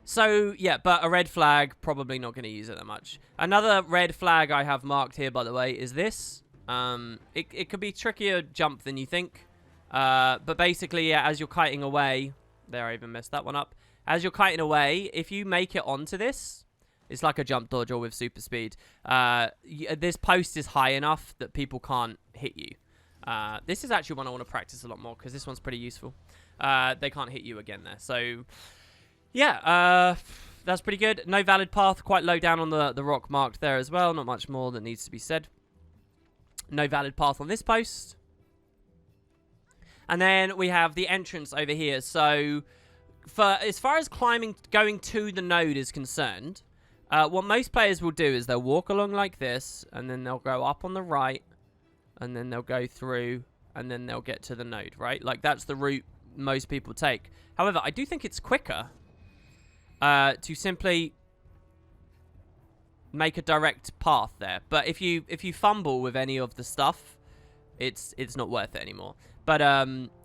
So yeah, but a red flag, probably not going to use it that much. Another red flag I have marked here, by the way, is this. It could be trickier jump than you think. But basically, yeah, as you're kiting away, there, I even messed that one up. As you're kiting away, if you make it onto this, it's like a jump dodge or with super speed. This post is high enough that people can't hit you. This is actually one I want to practice a lot more, because this one's pretty useful. They can't hit you again there. So, yeah, that's pretty good. No valid path, quite low down on the rock marked there as well. Not much more that needs to be said. No valid path on this post. And then we have the entrance over here. So, as far as going to the node is concerned, what most players will do is they'll walk along like this, and then they'll go up on the right, and then they'll go through, and then they'll get to the node, right? Like, that's the route most people take. However, I do think it's quicker to simply make a direct path there. But if you fumble with any of the stuff, it's not worth it anymore. But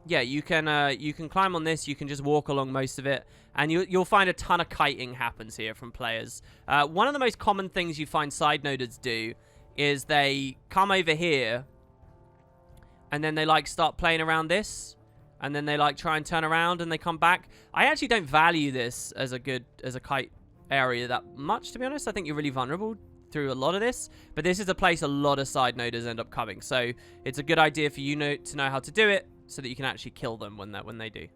yeah, you can climb on this. You can just walk along most of it, and you'll find a ton of kiting happens here from players. One of the most common things you find side noders do is they come over here, and then they like start playing around this, and then they like try and turn around and they come back. I actually don't value this as a kite area that much, to be honest. I think you're really vulnerable through a lot of this, but this is a place a lot of side noders end up coming. So it's a good idea for you to know how to do it so that you can actually kill them when they do.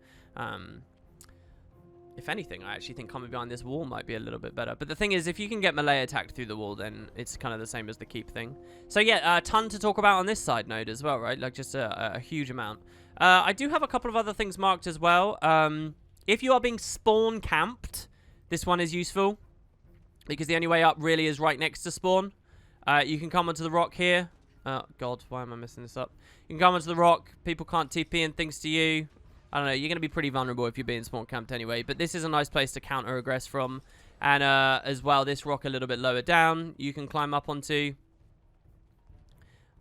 If anything, I actually think coming behind this wall might be a little bit better. But the thing is, if you can get melee attacked through the wall, then it's kind of the same as the keep thing. So yeah, a ton to talk about on this side node as well, right? Like just a huge amount. I do have a couple of other things marked as well. If you are being spawn camped, this one is useful because the only way up really is right next to spawn. You can come onto the rock here. Oh god, why am I messing this up? You can come onto the rock. People can't TP and things to you. I don't know, you're going to be pretty vulnerable if you're being spawn camped anyway, but this is a nice place to counter-aggress from. And as well, this rock a little bit lower down, you can climb up onto.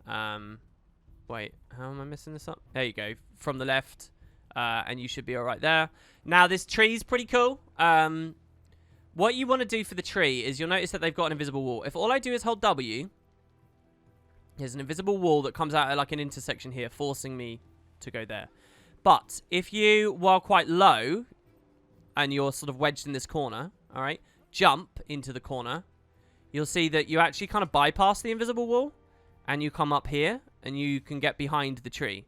Wait, how am I messing this up? There you go, from the left, and you should be alright there. Now, this tree's pretty cool. What you want to do for the tree is you'll notice that they've got an invisible wall. If all I do is hold W, there's an invisible wall that comes out at like an intersection here, forcing me to go there. But if you, while quite low, and you're sort of wedged in this corner, all right, jump into the corner, you'll see that you actually kind of bypass the invisible wall, and you come up here, and you can get behind the tree.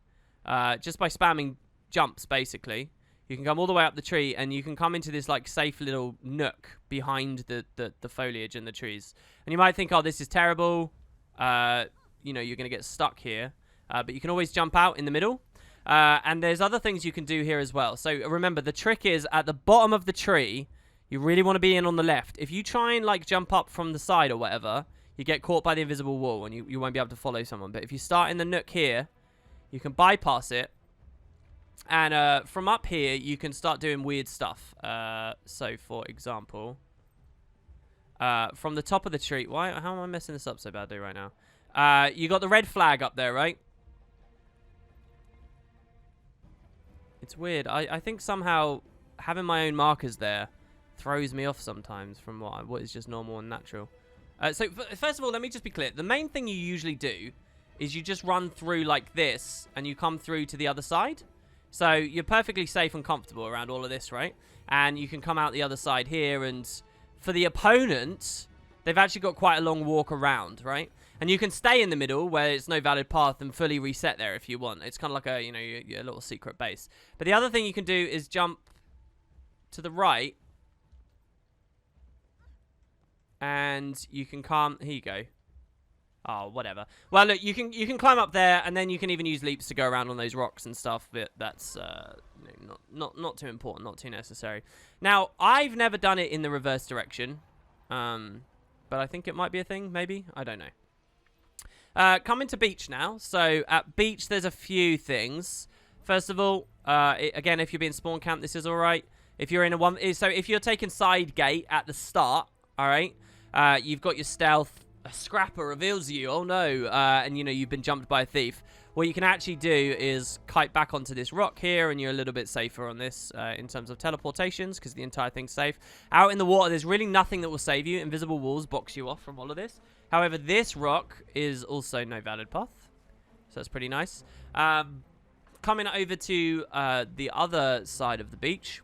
Just by spamming jumps, basically. You can come all the way up the tree, and you can come into this, like, safe little nook behind the foliage and the trees. And you might think, oh, this is terrible. You know, you're going to get stuck here. But you can always jump out in the middle. And there's other things you can do here as well. So remember, the trick is at the bottom of the tree, you really want to be in on the left. If you try and like jump up from the side or whatever, you get caught by the invisible wall and you won't be able to follow someone. But if you start in the nook here, you can bypass it. And from up here, you can start doing weird stuff. So for example, from the top of the tree, how am I messing this up so badly right now? You got the red flag up there, right? It's weird. I think somehow having my own markers there throws me off sometimes from what is just normal and natural. So first of all, let me just be clear. The main thing you usually do is you just run through like this and you come through to the other side. So you're perfectly safe and comfortable around all of this, right? And you can come out the other side here, and for the opponent, they've actually got quite a long walk around, right? And you can stay in the middle where it's no valid path and fully reset there if you want. It's kind of like a, you know, your little secret base. But the other thing you can do is jump to the right. And you can come, here you go. Oh, whatever. Well, look, you can climb up there, and then you can even use leaps to go around on those rocks and stuff. But that's not too important, not too necessary. Now, I've never done it in the reverse direction. But I think it might be a thing, maybe. I don't know. Coming to beach now. So at beach, there's a few things. First of all, again, if you're being spawn camped, this is all right. If you're in if you're taking side gate at the start, all right, you've got your stealth. A scrapper reveals you. Oh no! And you know you've been jumped by a thief. What you can actually do is kite back onto this rock here, and you're a little bit safer on this in terms of teleportations because the entire thing's safe. Out in the water, there's really nothing that will save you. Invisible walls box you off from all of this. However, this rock is also no valid path, so that's pretty nice. Coming over to the other side of the beach,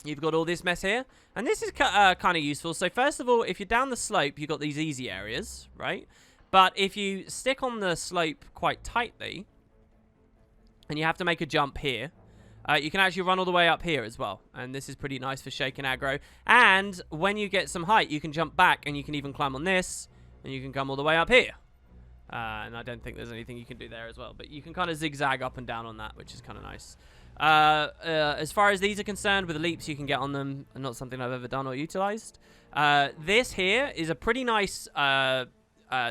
you've got all this mess here, and this is kind of useful. So first of all, if you're down the slope, you've got these easy areas, right? But if you stick on the slope quite tightly, and you have to make a jump here, you can actually run all the way up here as well. And this is pretty nice for shaking aggro. And when you get some height, you can jump back, and you can even climb on this, and you can come all the way up here. And I don't think there's anything you can do there as well. But you can kind of zigzag up and down on that, which is kind of nice. As far as these are concerned, with the leaps you can get on them, and not something I've ever done or utilized. This here is a pretty nice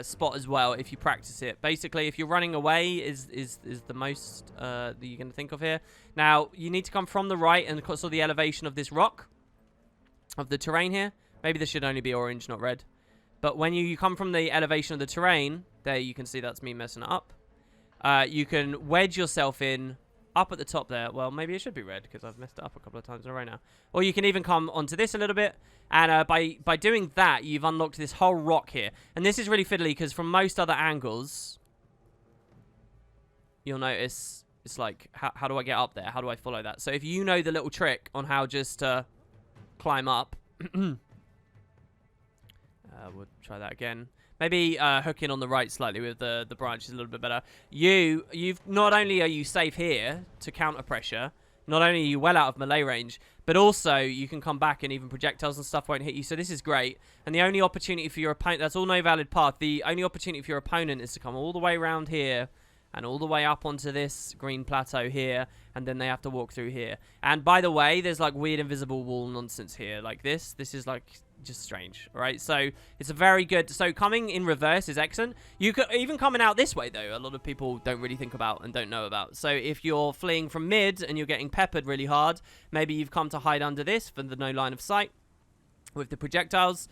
spot as well if you practice it. Basically, if you're running away is the most that you're going to think of here. Now, you need to come from the right and sort of the elevation of this rock, of the terrain here. Maybe this should only be orange, not red. But when you come from the elevation of the terrain, there you can see that's me messing it up. You can wedge yourself in up at the top there. Well, maybe it should be red because I've messed it up a couple of times in a row now. Or you can even come onto this a little bit. And by doing that, you've unlocked this whole rock here. And this is really fiddly because from most other angles, you'll notice it's like, how do I get up there? How do I follow that? So if you know the little trick on how just to climb up... We'll try that again. Maybe hook in on the right slightly with the branch is a little bit better. You've not only are you safe here to counter pressure, not only are you well out of melee range, but also you can come back and even projectiles and stuff won't hit you. So this is great. And the only opportunity for your opponent, that's all no valid path. The only opportunity for your opponent is to come all the way around here and all the way up onto this green plateau here, and then they have to walk through here. And by the way, there's like weird invisible wall nonsense here, like this. This is like just strange, all right? So it's a very good. So coming in reverse is excellent. You could even coming out this way though. A lot of people don't really think about and don't know about. So if you're fleeing from mid and you're getting peppered really hard, maybe you've come to hide under this for the no line of sight with the projectiles.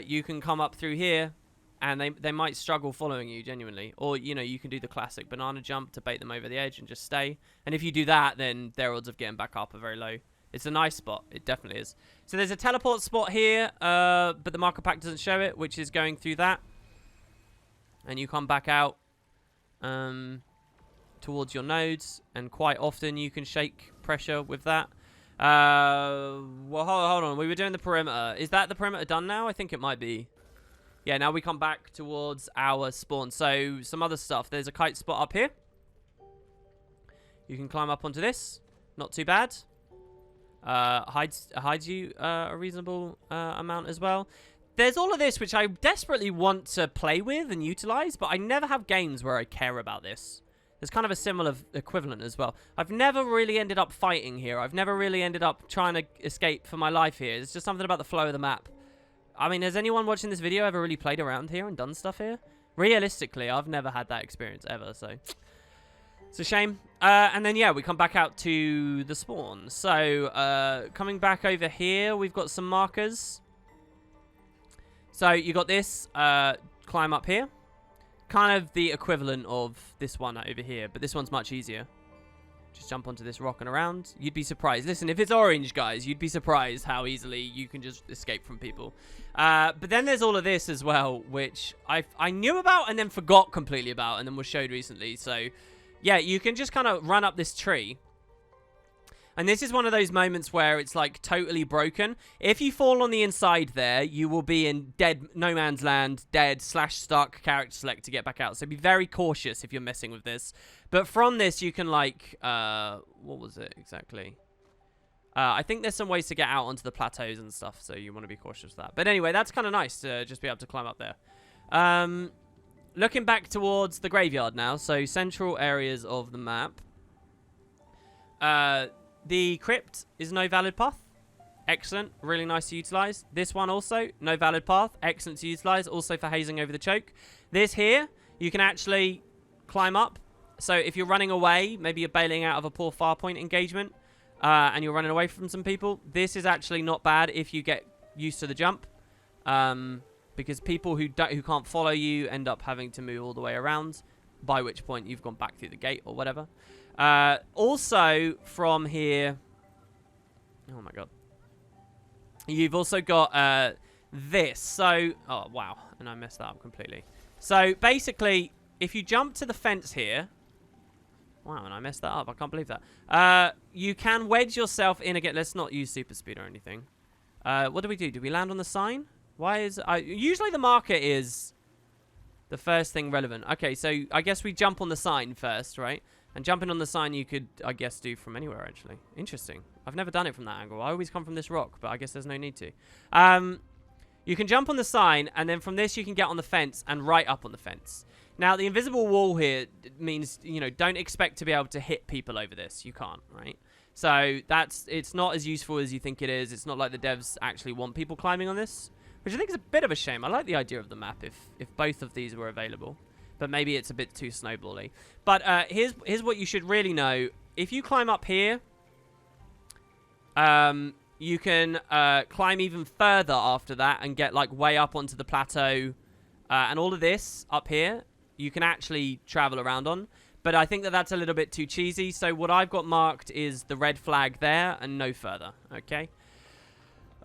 You can come up through here. And they might struggle following you, genuinely. Or, you know, you can do the classic banana jump to bait them over the edge and just stay. And if you do that, then their odds of getting back up are very low. It's a nice spot. It definitely is. So there's a teleport spot here, but the marker pack doesn't show it, which is going through that. And you come back out towards your nodes. And quite often you can shake pressure with that. Well, hold on. We were doing the perimeter. Is that the perimeter done now? I think it might be. Yeah, now we come back towards our spawn. So, some other stuff. There's a kite spot up here. You can climb up onto this. Not too bad. Hides you a reasonable amount as well. There's all of this, which I desperately want to play with and utilize, but I never have games where I care about this. There's kind of a similar equivalent as well. I've never really ended up fighting here. I've never really ended up trying to escape for my life here. It's just something about the flow of the map. I mean, has anyone watching this video ever really played around here and done stuff here? Realistically, I've never had that experience ever, so it's a shame. And then, yeah, we come back out to the spawn. So, coming back over here, we've got some markers. So, you got this, climb up here. Kind of the equivalent of this one over here, but this one's much easier. Just jump onto this rock and around. You'd be surprised. Listen, if it's orange, guys, you'd be surprised how easily you can just escape from people. But then there's all of this as well, which I knew about and then forgot completely about and then was showed recently. So, yeah, you can just kind of run up this tree. And this is one of those moments where it's like totally broken. If you fall on the inside there, you will be in dead no man's land, dead / stuck character select to get back out. So be very cautious if you're messing with this. But from this, you can like, what was it exactly? I think there's some ways to get out onto the plateaus and stuff. So you want to be cautious of that. But anyway, that's kind of nice to just be able to climb up there. Looking back towards the graveyard now. So central areas of the map. The crypt is no valid path. Excellent. Really nice to utilize. This one also, no valid path. Excellent to utilize. Also for hazing over the choke. This here, you can actually climb up. So if you're running away, maybe you're bailing out of a poor far point engagement, and you're running away from some people, this is actually not bad if you get used to the jump. Because people who can't follow you end up having to move all the way around, by which point you've gone back through the gate or whatever. Also from here, oh my god, you've also got this. So, oh wow, and I messed that up completely. So basically, if you jump to the fence here, wow, and I messed that up. I can't believe that. You can wedge yourself in again. Let's not use super speed or anything. What do we do? Do we land on the sign? Why is usually the marker is the first thing relevant? Okay, so I guess we jump on the sign first, right? And jumping on the sign you could, I guess, do from anywhere, actually. Interesting. I've never done it from that angle. I always come from this rock, but I guess there's no need to. You can jump on the sign, and then from this you can get on the fence and right up on the fence. Now, the invisible wall here means, you know, don't expect to be able to hit people over this. You can't, right? So it's not as useful as you think it is. It's not like the devs actually want people climbing on this, which I think is a bit of a shame. I like the idea of the map if both of these were available. But maybe it's a bit too snowbally. But here's what you should really know. If you climb up here, you can climb even further after that and get like way up onto the plateau. And all of this up here, you can actually travel around on. But I think that that's a little bit too cheesy. So what I've got marked is the red flag there and no further. Okay.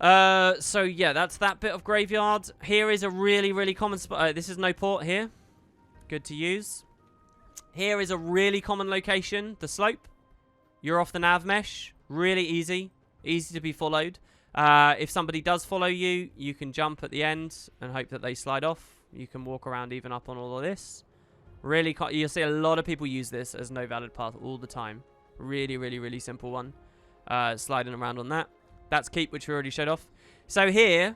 So yeah, that's that bit of graveyard. Here is a really, really common spot. This is no port here. Good to use. Here is a really common location, the slope. You're off the nav mesh. Really easy. Easy to be followed. If somebody does follow you, you can jump at the end and hope that they slide off. You can walk around even up on all of this. Really, you'll see a lot of people use this as no valid path all the time. Really, really, really simple one. Sliding around on that. That's keep, which we already showed off. So here,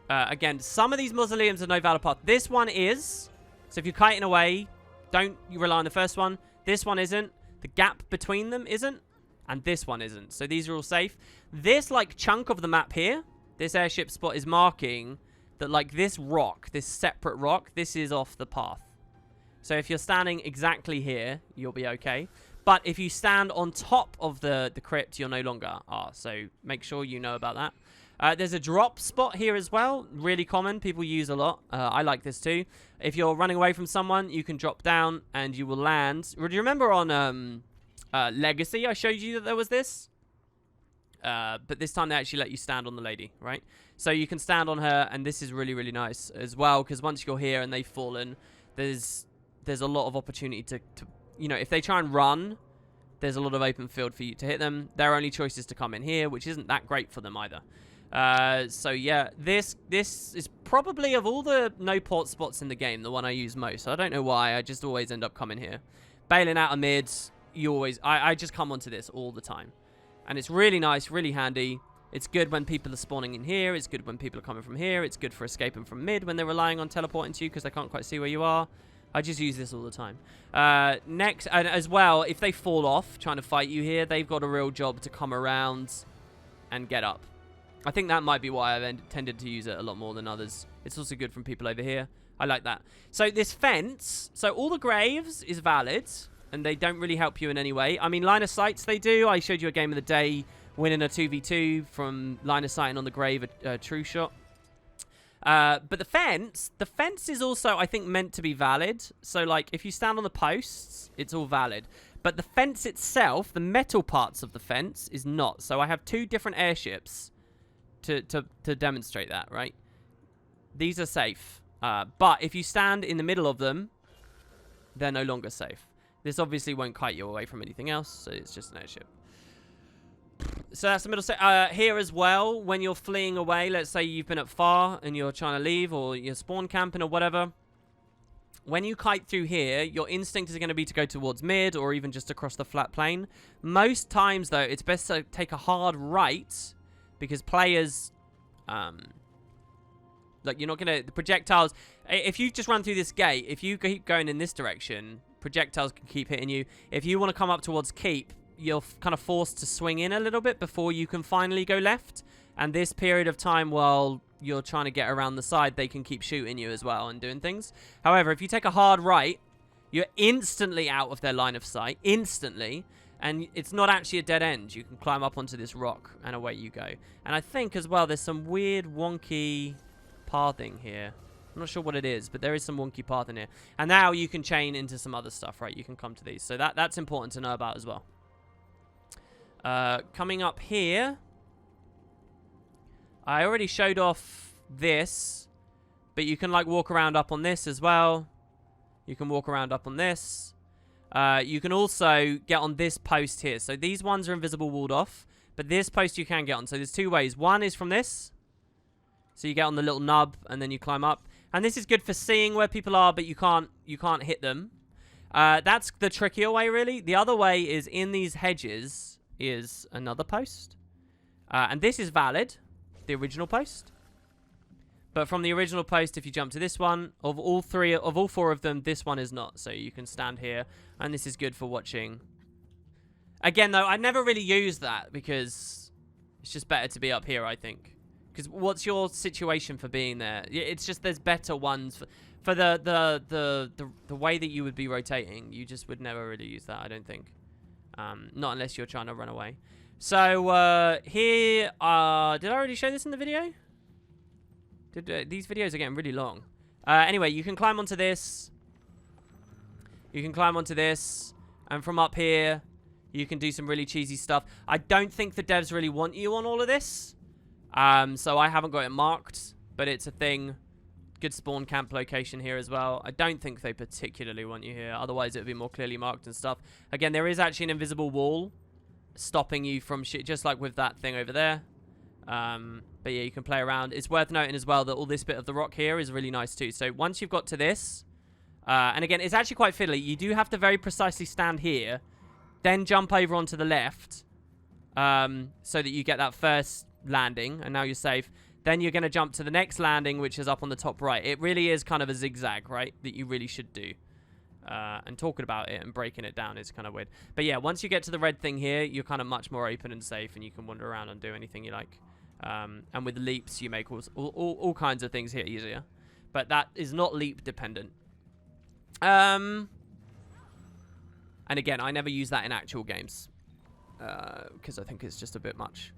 again, some of these mausoleums are no valid path. This one is. So if you're kiting away, don't you rely on the first one. This one isn't. The gap between them isn't. And this one isn't. So these are all safe. This, like, chunk of the map here, this airship spot is marking that, like, this rock, this separate rock, this is off the path. So if you're standing exactly here, you'll be okay. But if you stand on top of the crypt, you're no longer are. So make sure you know about that. There's a drop spot here as well. Really common. People use a lot. I like this too. If you're running away from someone, you can drop down and you will land. Do you remember on Legacy, I showed you that there was this? But this time they actually let you stand on the lady, right? So you can stand on her, and this is really, really nice as well, because once you're here and they've fallen, there's a lot of opportunity to, you know, if they try and run, there's a lot of open field for you to hit them. Their only choice is to come in here, which isn't that great for them either. So yeah, this is probably, of all the no port spots in the game, the one I use most. I don't know why, I just always end up coming here. Bailing out of mids, I just come onto this all the time. And it's really nice, really handy. It's good when people are spawning in here. It's good when people are coming from here. It's good for escaping from mid when they're relying on teleporting to you because they can't quite see where you are. I just use this all the time. Next, and as well, if they fall off trying to fight you here, they've got a real job to come around and get up. I think that might be why I've tended to use it a lot more than others. It's also good from people over here. I like that. So this fence, so all the graves is valid, and they don't really help you in any way. I mean, line of sights they do. I showed you a game of the day winning a 2v2 from line of sighting on the grave, a true shot. But the fence is also, I think, meant to be valid. So, like, if you stand on the posts, it's all valid. But the fence itself, the metal parts of the fence, is not. So I have two different airships to demonstrate that, right? These are safe. But if you stand in the middle of them, they're no longer safe. This obviously won't kite you away from anything else, so it's just an airship. So that's the middle set. Here as well, when you're fleeing away, let's say you've been at far and you're trying to leave, or you're spawn camping or whatever. When you kite through here, your instinct is going to be to go towards mid or even just across the flat plane. Most times, though, it's best to take a hard right because players... like, you're not going to... The projectiles... If you just run through this gate, if you keep going in this direction, projectiles can keep hitting you. If you want to come up towards keep, you're kind of forced to swing in a little bit before you can finally go left. And this period of time while you're trying to get around the side, they can keep shooting you as well and doing things. However, if you take a hard right, you're instantly out of their line of sight. Instantly. And it's not actually a dead end. You can climb up onto this rock and away you go. And I think as well there's some weird wonky pathing here. I'm not sure what it is, but there is some wonky path in here. And now you can chain into some other stuff, right? You can come to these. So that's important to know about as well. Coming up here, I already showed off this, but you can like walk around up on this as well. You can walk around up on this. You can also get on this post here. So these ones are invisible walled off, but this post you can get on. So there's two ways. One is from this. So you get on the little nub and then you climb up. And this is good for seeing where people are, but you can't hit them. That's the trickier way, really. The other way is in these hedges is another post. And this is valid, the original post. But from the original post, if you jump to this one, of all four of them, this one is not. So you can stand here, and this is good for watching. Again, though, I never really use that because it's just better to be up here, I think. Because what's your situation for being there? It's just there's better ones for the way that you would be rotating. You just would never really use that, I don't think. Not unless you're trying to run away. So here, did I already show this in the video? These videos are getting really long. Anyway, you can climb onto this. You can climb onto this, and from up here, you can do some really cheesy stuff. I don't think the devs really want you on all of this. So I haven't got it marked, but it's a thing. Good spawn camp location here as well. I don't think they particularly want you here. Otherwise, it would be more clearly marked and stuff. Again, there is actually an invisible wall stopping you from shit, just like with that thing over there. But yeah, you can play around. It's worth noting as well that all this bit of the rock here is really nice too. So once you've got to this, and again, it's actually quite fiddly. You do have to very precisely stand here, then jump over onto the left, so that you get that first landing, and now you're safe. Then you're going to jump to the next landing, which is up on the top right. It really is kind of a zigzag, right, that you really should do. And talking about it and breaking it down is kind of weird. But yeah, once you get to the red thing here, you're kind of much more open and safe, and you can wander around and do anything you like. And with leaps, you make all kinds of things here easier. But that is not leap dependent. And again, I never use that in actual games. Because I think it's just a bit much.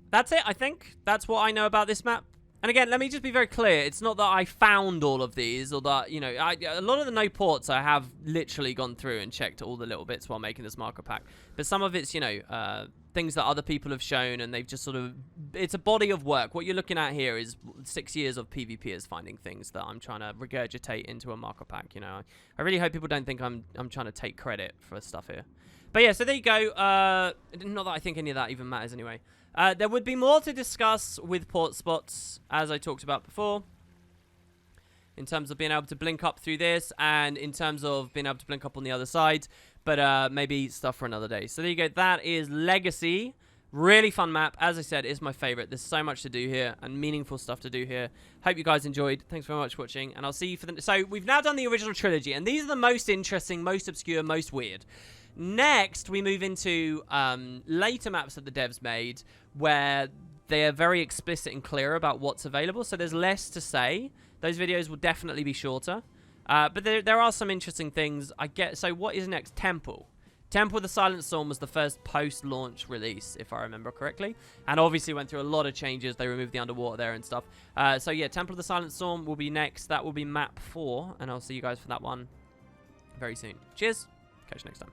That's it, I think. That's what I know about this map. And again, let me just be very clear. It's not that I found all of these, or that, you know, a lot of the no ports I have literally gone through and checked all the little bits while making this marker pack. But some of it's, you know, things that other people have shown, and they've just sort of... It's a body of work. What you're looking at here is 6 years of PvPers finding things that I'm trying to regurgitate into a marker pack, you know. I really hope people don't think I'm trying to take credit for stuff here. But yeah, so there you go. Not that I think any of that even matters anyway. There would be more to discuss with port spots, as I talked about before, in terms of being able to blink up through this, and in terms of being able to blink up on the other side, but maybe stuff for another day. So there you go. That is Legacy. Really fun map. As I said, it's my favorite. There's so much to do here and meaningful stuff to do here. Hope you guys enjoyed. Thanks very much for watching, and I'll see you for the... So we've now done the original trilogy, and these are the most interesting, most obscure, most weird. Next, we move into later maps that the devs made, where they are very explicit and clear about what's available, so there's less to say. Those videos will definitely be shorter, but there are some interesting things. So what is next? Temple. Temple of the Silent Storm was the first post-launch release, if I remember correctly, and obviously went through a lot of changes. They removed the underwater there and stuff. So yeah, Temple of the Silent Storm will be next. That will be map 4, and I'll see you guys for that one very soon. Cheers. Catch you next time.